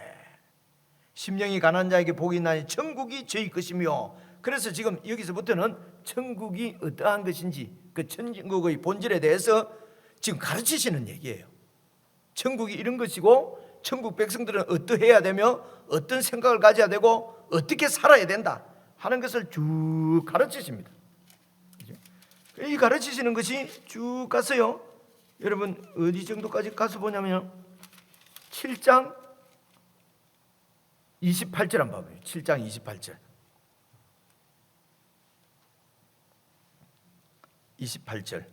심령이 가난한 자에게 복이 있나니 천국이 저희 것이며. 그래서 지금 여기서부터는 천국이 어떠한 것인지, 그 천국의 본질에 대해서 지금 가르치시는 얘기예요. 천국이 이런 것이고 천국 백성들은 어떠해야 되며 어떤 생각을 가져야 되고 어떻게 살아야 된다 하는 것을 쭉 가르치십니다. 이 가르치시는 것이 쭉 가서요, 여러분 어디 정도까지 가서 보냐면 7장 28절 한번 봐봐요. 7장 28절 28절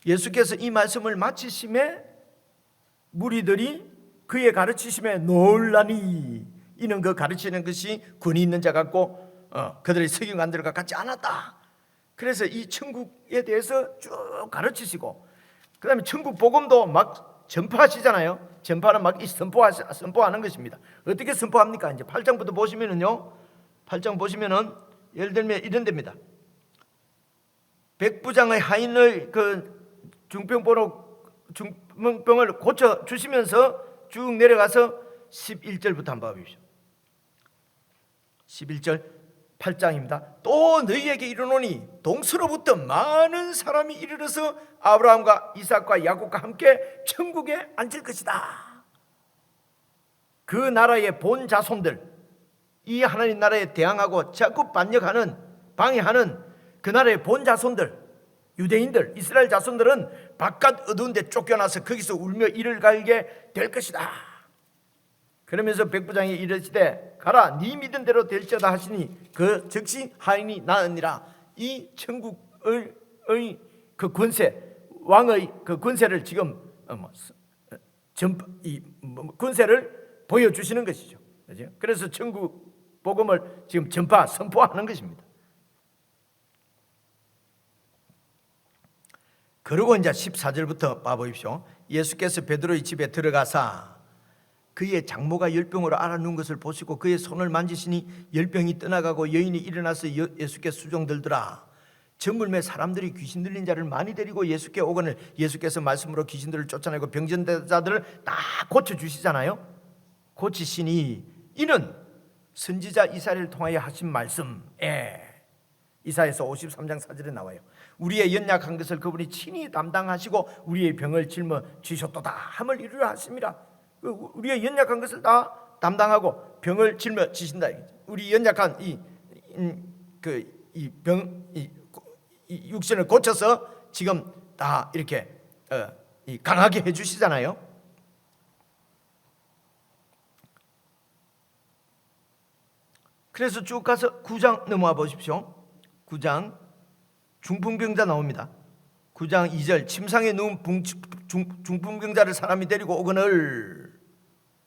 예수께서 이 말씀을 마치심에 무리들이 그의 가르치심에 놀라니 이는 그 가르치는 것이 권위 있는 자 같고 그들의 석유관들과 같지 않았다. 그래서 이 천국에 대해서 쭉 가르치시고, 그 다음에 천국 복음도 막 전파하시잖아요. 전파는 막 선포하는 것입니다. 어떻게 선포합니까? 이제 8장부터 보시면은요, 8장 보시면은 예를 들면 이런 데입니다. 백부장의 하인을 중병을 고쳐 주시면서 쭉 내려가서 11절부터 한번 봐보십시오. 11절 8장입니다. 또 너희에게 이르노니 동서로부터 많은 사람이 이르러서 아브라함과 이삭과 야곱과 함께 천국에 앉을 것이다. 그 나라의 본 자손들, 이 하나님 나라에 대항하고 자꾸 방해하는 그 나라의 본 자손들, 유대인들, 이스라엘 자손들은 바깥 어두운 데 쫓겨나서 거기서 울며 이를 갈게 될 것이다. 그러면서 백부장이 이르시되 가라 네 믿은 대로 될지어다 하시니 그 즉시 하인이 나으니라. 이 천국의 그 권세, 왕의 그 권세를 지금 권세를 보여주시는 것이죠. 그래서 천국 복음을 지금 선포하는 것입니다. 그리고 이제 14절부터 봐보십시오. 예수께서 베드로의 집에 들어가사 그의 장모가 열병으로 앓아 누운 것을 보시고 그의 손을 만지시니 열병이 떠나가고 여인이 일어나서 예수께 수종들더라. 저물매 사람들이 귀신 들린 자를 많이 데리고 예수께 오거늘 예수께서 말씀으로 귀신들을 쫓아내고 병든 자들을 다 고쳐주시잖아요. 고치시니 이는 선지자 이사야를 통하여 하신 말씀에, 이사야서 53장 4절에 나와요. 우리의 연약한 것을 그분이 친히 담당하시고 우리의 병을 짊어 지셨도다 함을 이루려 하심이라. 우리의 연약한 것을 다 담당하고 병을 짊어 지신다. 우리 연약한 이 육신을 고쳐서 지금 다 이렇게 강하게 해주시잖아요. 그래서 쭉 가서 9장 넘어와 보십시오. 9장 중풍병자 나옵니다. 9장 2절 침상에 누운 중풍병자를 사람이 데리고 오거늘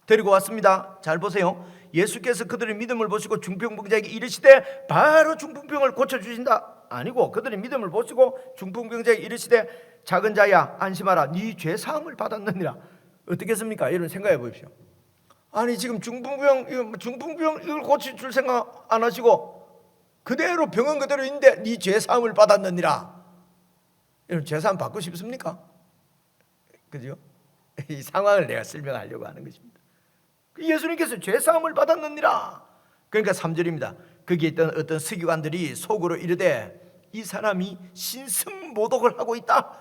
데리고 왔습니다. 잘 보세요. 예수께서 그들의 믿음을 보시고 중풍병자에게 이르시되 바로 중풍병을 고쳐주신다. 아니고 그들의 믿음을 보시고 중풍병자에게 이르시되 작은 자야 안심하라 네 죄사함을 받았느니라. 어떻겠습니까? 여러분 생각해 보십시오. 아니 지금 중풍병 이걸 고쳐줄 생각 안 하시고 그대로 병은 그대로 있는데 네 죄사함을 받았느니라. 여러분 죄사함 받고 싶습니까? 그죠? 이 상황을 내가 설명하려고 하는 것입니다. 예수님께서 죄사함을 받았느니라. 그러니까 3절입니다. 거기에 있던 어떤 서기관들이 속으로 이르되 이 사람이 신승모독을 하고 있다.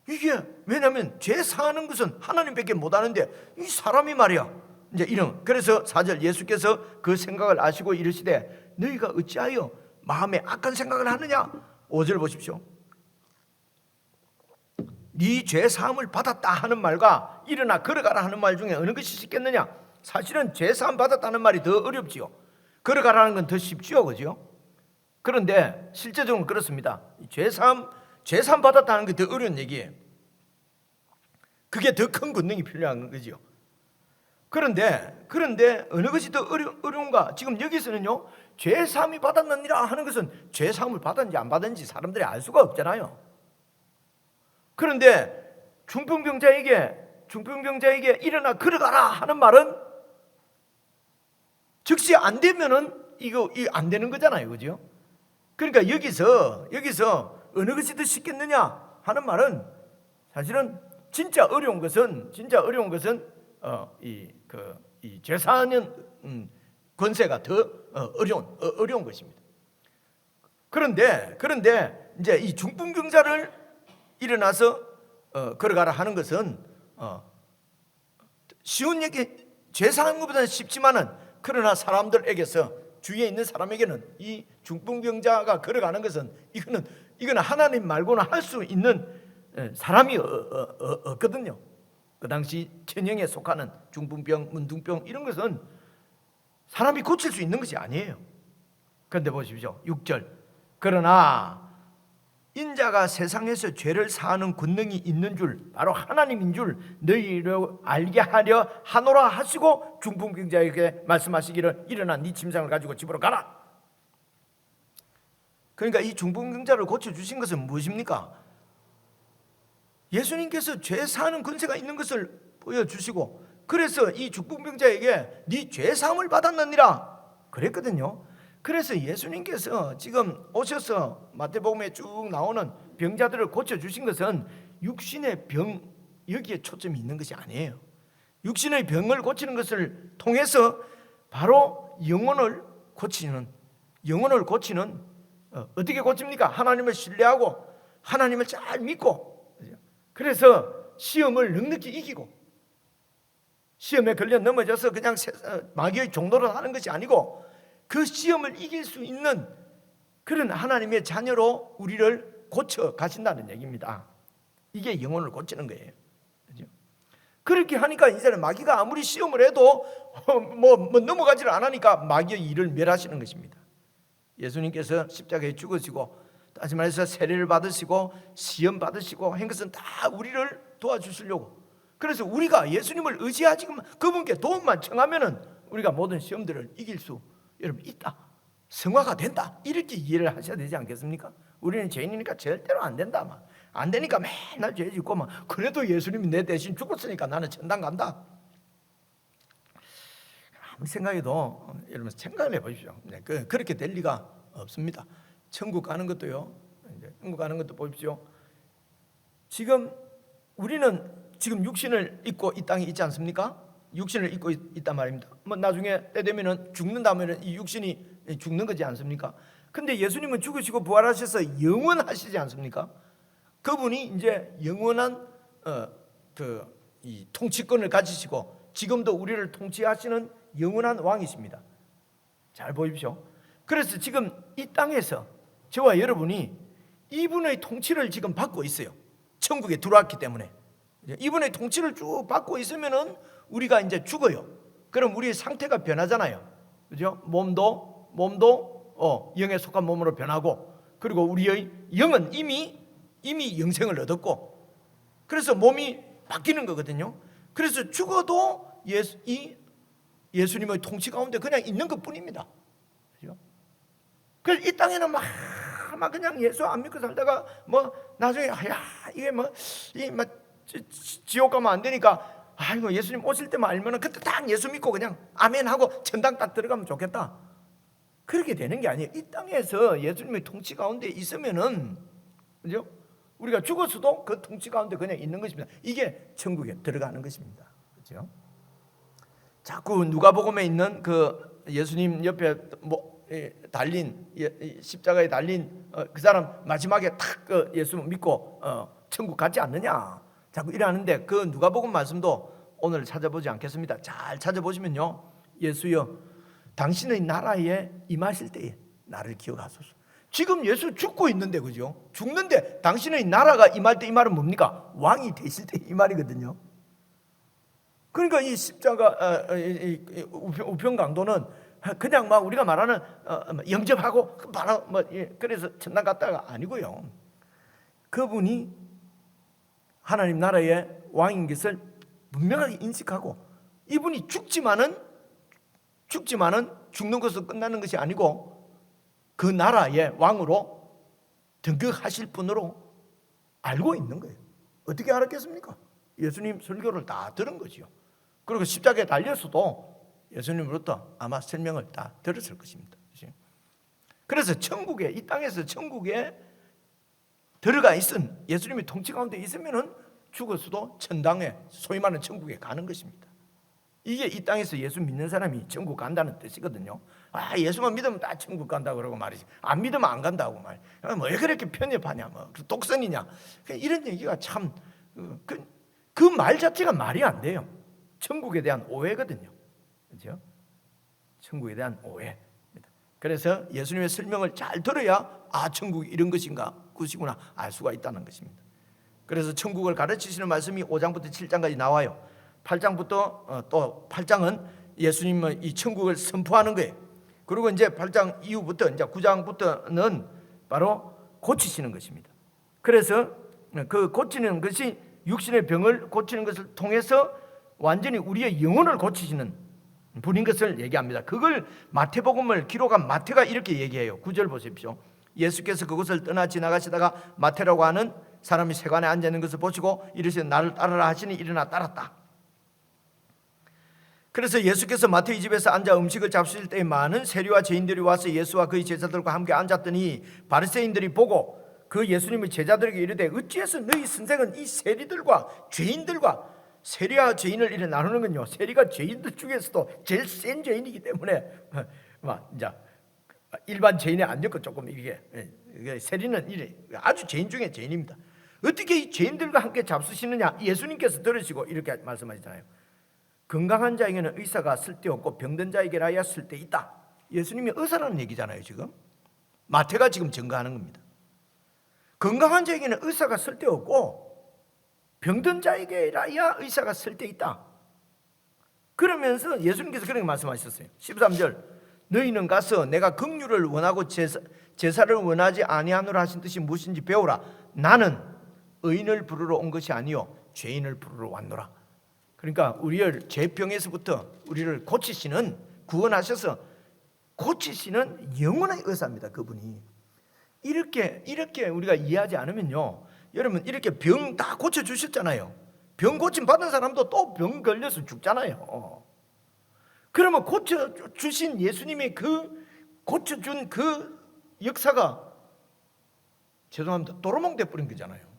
이게 왜냐하면 죄 사하는 것은 하나님밖에 못하는데 이 사람이 말이야 이제 이런. 그래서 4절 예수께서 그 생각을 아시고 이르시되 너희가 어찌하여 마음에 악한 생각을 하느냐. 5절 보십시오. 네 죄 사함을 받았다 하는 말과 일어나 걸어가라 하는 말 중에 어느 것이 쉽겠느냐. 사실은 죄 사함 받았다는 말이 더 어렵지요. 걸어가라는 건 더 쉽지요, 그죠? 그런데 실제적으로 그렇습니다. 죄 사함 받았다는 게 더 어려운 얘기예요. 그게 더 큰 권능이 필요한 거죠. 그런데 어느 것이 더 어려운가? 지금 여기서는요, 죄 사함이 받았느니라 하는 것은 죄 사함을 받았는지 안 받았는지 사람들이 알 수가 없잖아요. 그런데 중풍병자에게 일어나 걸어가라 하는 말은 즉시 안 되면은 이거 안 되는 거잖아요, 그죠? 그러니까 여기서 어느 것이 더 쉽겠느냐 하는 말은 사실은 진짜 어려운 것은 이 죄사하는 권세가 더 어려운 것입니다. 그런데 이제 이 중풍병자를 일어나서 걸어가라 하는 것은 쉬운 얘기, 죄사하는 것보다는 쉽지만은 그러나 사람들에게서 주위에 있는 사람에게는 이 중풍병자가 걸어가는 것은 이거는 하나님 말고는 할 수 있는 사람이 없거든요. 그 당시 천형에 속하는 중풍병, 문둥병 이런 것은 사람이 고칠 수 있는 것이 아니에요. 그런데 보십시오. 6절 그러나 인자가 세상에서 죄를 사하는 권능이 있는 줄 바로 하나님인 줄 너희로 알게 하려 하노라 하시고 중풍병자에게 말씀하시기를 일어나 네 침상을 가지고 집으로 가라. 그러니까 이 중풍병자를 고쳐주신 것은 무엇입니까? 예수님께서 죄 사하는 권세가 있는 것을 보여주시고 그래서 이 중풍병자에게 네 죄사함을 받았느니라 그랬거든요. 그래서 예수님께서 지금 오셔서 마태복음에 쭉 나오는 병자들을 고쳐주신 것은 육신의 병 여기에 초점이 있는 것이 아니에요. 육신의 병을 고치는 것을 통해서 바로 영혼을 고치는 어떻게 고칩니까? 하나님을 신뢰하고 하나님을 잘 믿고 그래서 시험을 넉넉히 이기고 시험에 걸려 넘어져서 그냥 마귀의 종노릇 하는 것이 아니고 그 시험을 이길 수 있는 그런 하나님의 자녀로 우리를 고쳐 가신다는 얘기입니다. 이게 영혼을 고치는 거예요. 그렇죠? 그렇게 하니까 이제는 마귀가 아무리 시험을 해도 뭐 넘어가지를 않으니까 마귀의 일을 멸하시는 것입니다. 예수님께서 십자가에 죽으시고 다시 말해서 세례를 받으시고 시험 받으시고 한 것은 다 우리를 도와주시려고. 그래서 우리가 예수님을 의지하지 그분께 도움만 청하면은 우리가 모든 시험들을 이길 수 여러분 있다. 성화가 된다. 이렇게 이해를 하셔야 되지 않겠습니까? 우리는 죄인이니까 절대로 안 된다. 안 되니까 맨날 죄 짓고 그래도 예수님이 내 대신 죽었으니까 나는 천당 간다. 아무리 생각해도 여러분 생각을 해보십시오. 그렇게 될 리가 없습니다. 천국 가는 것도요. 천국 가는 것도 보십시오. 지금 우리는 지금 육신을 입고 이 땅에 있지 않습니까? 육신을 입고 있단 말입니다. 나중에 때 되면은 죽는다면은 이 육신이 죽는 거지 않습니까? 근데 예수님은 죽으시고 부활하셔서 영원하시지 않습니까? 그분이 이제 영원한 이 통치권을 가지시고 지금도 우리를 통치하시는 영원한 왕이십니다. 잘 보십시오. 그래서 지금 이 땅에서 저와 여러분이 이분의 통치를 지금 받고 있어요. 천국에 들어왔기 때문에 이분의 통치를 쭉 받고 있으면은 우리가 이제 죽어요. 그럼 우리의 상태가 변하잖아요. 그죠? 몸도 영에 속한 몸으로 변하고 그리고 우리의 영은 이미 영생을 얻었고 그래서 몸이 바뀌는 거거든요. 그래서 죽어도 예수님의 통치 가운데 그냥 있는 것뿐입니다. 그렇죠? 그래서 이 땅에는 막 그냥 예수 안 믿고 살다가 뭐 나중에 이게 지옥 가면 안 되니까 이거 예수님 오실 때만 알면은 그때 딱 예수 믿고 그냥 아멘 하고 천당 딱 들어가면 좋겠다. 그렇게 되는 게 아니에요. 이 땅에서 예수님의 통치 가운데 있으면은, 그죠? 우리가 죽었어도 그 통치 가운데 그냥 있는 것입니다. 이게 천국에 들어가는 것입니다. 그렇죠? 자꾸 누가복음에 있는 그 예수님 옆에 달린 십자가에 달린 그 사람 마지막에 탁 그 예수 믿고 천국 가지 않느냐 자꾸 이러는데, 그 누가복음 말씀도 오늘 찾아보지 않겠습니다. 잘 찾아보시면요, 예수여 당신의 나라에 임하실 때에 나를 기억하소서. 지금 예수 죽고 있는데, 그죠? 죽는데 당신의 나라가 임할 때 이 말은 뭡니까? 왕이 되실 때 이 말이거든요. 그러니까 이 십자가 우편 강도는 그냥 막 우리가 말하는 영접하고 바로 그래서 천당 갔다가 아니고요. 그분이 하나님 나라의 왕인 것을 분명하게 인식하고, 이분이 죽지만은 죽는 것으로 끝나는 것이 아니고 그 나라의 왕으로 등극하실 분으로 알고 있는 거예요. 어떻게 알았겠습니까? 예수님 설교를 다 들은 거지요. 그리고 십자가에 달려서도 예수님으로부터 아마 설명을 다 들었을 것입니다. 그래서 천국에, 이 땅에서 천국에 들어가 있은 예수님의 통치 가운데 있으면은 죽었어도 천당에, 소위 말하는 천국에 가는 것입니다. 이게 이 땅에서 예수 믿는 사람이 천국 간다는 뜻이거든요. 예수만 믿으면 다 천국 간다고 그러고 말이지, 안 믿으면 안 간다고 말. 왜 그렇게 편협하냐, 독선이냐, 이런 얘기가 참 그 말 자체가 말이 안 돼요. 천국에 대한 오해거든요. 그렇죠? 천국에 대한 오해. 그래서 예수님의 설명을 잘 들어야 천국이 이런 것이구나 알 수가 있다는 것입니다. 그래서 천국을 가르치시는 말씀이 5장부터 7장까지 나와요. 8장부터 또 8장은 예수님의 이 천국을 선포하는 거예요. 그리고 이제 8장 이후부터 이제 9장부터는 바로 고치시는 것입니다. 그래서 그 고치는 것이 육신의 병을 고치는 것을 통해서 완전히 우리의 영혼을 고치시는 분인 것을 얘기합니다. 그걸 마태복음을 기록한 마태가 이렇게 얘기해요. 9절 보십시오. 예수께서 그곳을 떠나 지나가시다가 마태라고 하는 사람이 세관에 앉아 있는 것을 보시고 이르시되 나를 따르라 하시니 일어나 따랐다. 그래서 예수께서 마태의 집에서 앉아 음식을 잡수실 때에 많은 세리와 죄인들이 와서 예수와 그의 제자들과 함께 앉았더니 바리새인들이 보고 그 예수님의 제자들에게 이르되 어찌해서 너희 선생은 이 세리들과 죄인들과, 세리와 죄인을 이렇게 나누는군요. 세리가 죄인들 중에서도 제일 센 죄인이기 때문에 이제 일반 죄인이 아니고 조금 이게 세리는 아주 죄인 중에 죄인입니다. 어떻게 이 죄인들과 함께 잡수시느냐? 예수님께서 들으시고 이렇게 말씀하시잖아요. 건강한 자에게는 의사가 쓸데없고 병든 자에게라야 쓸데있다. 예수님이 의사라는 얘기잖아요. 지금 마태가 지금 증거하는 겁니다. 건강한 자에게는 의사가 쓸데없고 병든 자에게라야 의사가 쓸데있다. 그러면서 예수님께서 그렇게 말씀하셨어요. 13절 너희는 가서 내가 긍휼을 원하고 제사를 원하지 아니하노라 하신 뜻이 무엇인지 배우라. 나는 의인을 부르러 온 것이 아니요 죄인을 부르러 왔노라. 그러니까 우리를 죄병에서부터 우리를 고치시는, 구원하셔서 고치시는 영원한 의사입니다. 그분이. 이렇게 우리가 이해하지 않으면요, 여러분 이렇게 병 다 고쳐주셨잖아요. 병 고침 받은 사람도 또 병 걸려서 죽잖아요. 그러면 고쳐주신 예수님의 그 고쳐준 그 역사가, 죄송합니다, 도루묵 돼버린 거잖아요.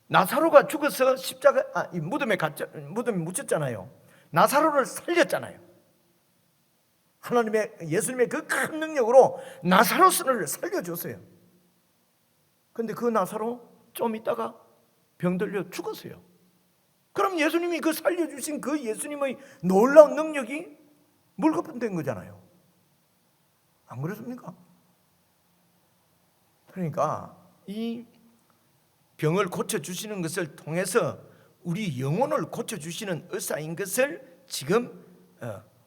나사로가 죽어서 무덤에 묻혔잖아요. 나사로를 살렸잖아요. 예수님의 그 큰 능력으로 나사로를 살려줬어요. 근데 그 나사로 좀 있다가 병들려 죽었어요. 그럼 예수님이 그 살려주신 그 예수님의 놀라운 능력이 물거품된 거잖아요. 안 그렇습니까? 그러니까 이 병을 고쳐주시는 것을 통해서 우리 영혼을 고쳐주시는 의사인 것을 지금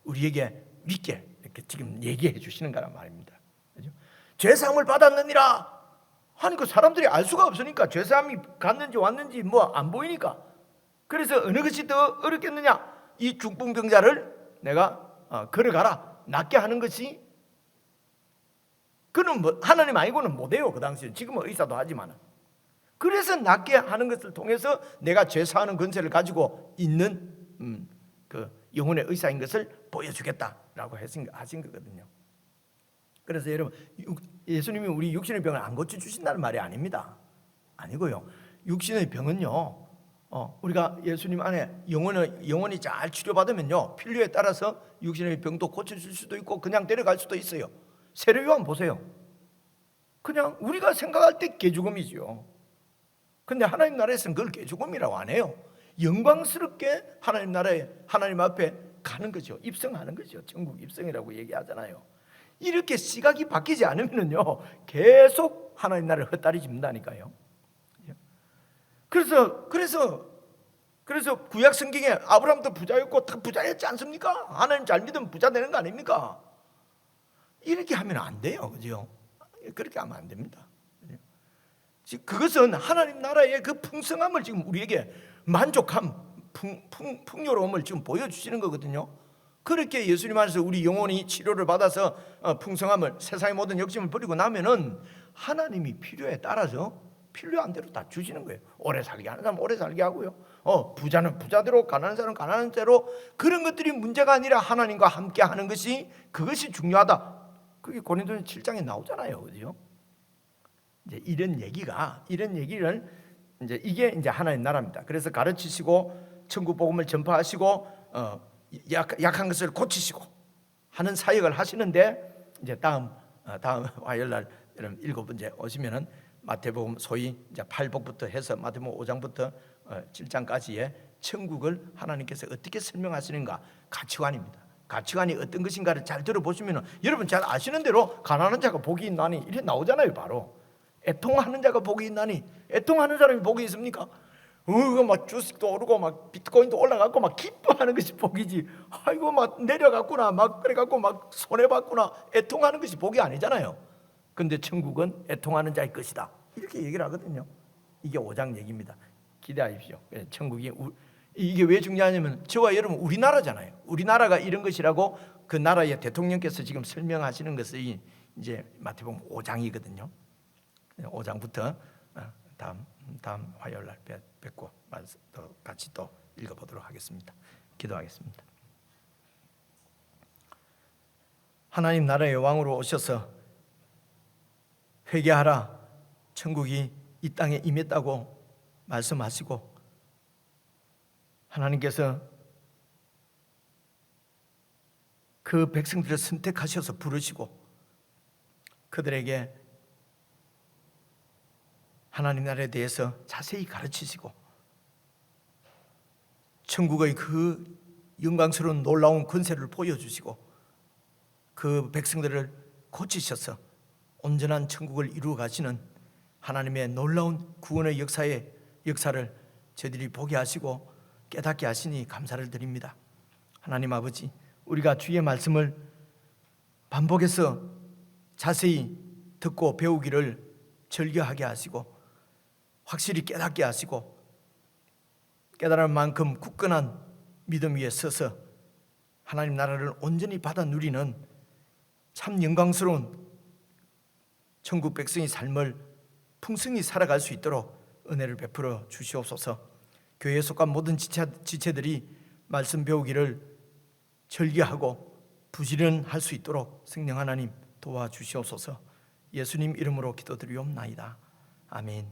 우리에게 믿게 이렇게 지금 얘기해 주시는 거란 말입니다. 그렇죠? 죄사함을 받았느니라 하니까 사람들이 알 수가 없으니까, 죄사함이 갔는지 왔는지 안 보이니까 그래서 어느 것이 더 어렵겠느냐? 이 중풍병자를 내가 걸어가라, 낫게 하는 것이, 그는 뭐 하나님 아니고는 못해요. 그 당시에. 지금은 의사도 하지만. 그래서 낫게 하는 것을 통해서 내가 죄사하는 권세를 가지고 있는 그 영혼의 의사인 것을 보여주겠다라고 하신 거거든요. 그래서 여러분, 예수님이 우리 육신의 병을 안 고쳐주신다는 말이 아닙니다. 아니고요. 육신의 병은요, 우리가 예수님 안에 영혼이 잘 치료받으면요, 필요에 따라서 육신의 병도 고쳐줄 수도 있고 그냥 데려갈 수도 있어요. 세례요한 보세요. 그냥 우리가 생각할 때 개죽음이죠. 근데 하나님 나라에서는 그걸 개죽음이라고 안 해요. 영광스럽게 하나님 나라에, 하나님 앞에 가는 거죠. 입성하는 거죠. 천국 입성이라고 얘기하잖아요. 이렇게 시각이 바뀌지 않으면요, 계속 하나님 나라를 헛다리 짚는다니까요. 그래서 구약 성경에 아브라함도 부자였고 다 부자였지 않습니까? 하나님 잘 믿으면 부자 되는 거 아닙니까? 이렇게 하면 안 돼요, 그죠? 그렇게 하면 안 됩니다. 그것은 하나님 나라의 그 풍성함을 지금 우리에게 만족함, 풍요로움을 지금 보여주시는 거거든요. 그렇게 예수님 안에서 우리 영혼이 치료를 받아서 풍성함을, 세상의 모든 욕심을 버리고 나면은 하나님이 필요에 따라서 필요한 대로 다 주시는 거예요. 오래 살게 하는 사람 오래 살게 하고요. 부자는 부자대로, 가난한 사람은 가난한 대로. 그런 것들이 문제가 아니라 하나님과 함께 하는 것이, 그것이 중요하다. 그게 고린도서 7장에 나오잖아요, 그죠? 이제 이런 얘기를 이게 이제 하나님 나라입니다. 그래서 가르치시고 천국 복음을 전파하시고 약한 것을 고치시고 하는 사역을 하시는데, 이제 다음 화요일 날 여러분 7번째 오시면은 마태복음, 소위 이제 8복부터 해서 마태복음 5장부터 7장까지의 천국을 하나님께서 어떻게 설명하시는가, 가치관입니다. 가치관이 어떤 것인가를 잘 들어보시면 여러분 잘 아시는 대로 가난한 자가 복이 있나니 이렇게 나오잖아요. 바로 애통하는 자가 복이 있나니. 애통하는 사람이 복이 있습니까? 막 주식도 오르고 막 비트코인도 올라가고 막 기뻐하는 것이 복이지. 아이고 막 내려갔구나, 막 그래갖고 막 손해봤구나, 애통하는 것이 복이 아니잖아요. 근데 천국은 애통하는 자의 것이다, 이렇게 얘기를 하거든요. 이게 5장 얘기입니다. 기대하십시오. 천국이 이게 왜 중요하냐면 저와 여러분 우리나라잖아요. 우리나라가 이런 것이라고 그 나라의 대통령께서 지금 설명하시는 것이 이제 마태복음 5장이거든요. 5장부터 다음 화요일 날 뵙고 같이 또 읽어보도록 하겠습니다. 기도하겠습니다. 하나님 나라의 왕으로 오셔서 회개하라, 천국이 이 땅에 임했다고 말씀하시고, 하나님께서 그 백성들을 선택하셔서 부르시고 그들에게 하나님 나라에 대해서 자세히 가르치시고 천국의 그 영광스러운 놀라운 권세를 보여주시고 그 백성들을 고치셔서 온전한 천국을 이루어 가시는 하나님의 놀라운 구원의 역사를 저희들이 보게 하시고 깨닫게 하시니 감사를 드립니다. 하나님 아버지, 우리가 주의 말씀을 반복해서 자세히 듣고 배우기를 즐겨하게 하시고 확실히 깨닫게 하시고 깨달을 만큼 굳건한 믿음 위에 서서 하나님 나라를 온전히 받아 누리는 참 영광스러운 천국 백성의 삶을 풍성히 살아갈 수 있도록 은혜를 베풀어 주시옵소서. 교회에 속한 모든 지체들이 말씀 배우기를 즐겨하고 부지런할 수 있도록 성령 하나님 도와주시옵소서. 예수님 이름으로 기도드리옵나이다. 아멘.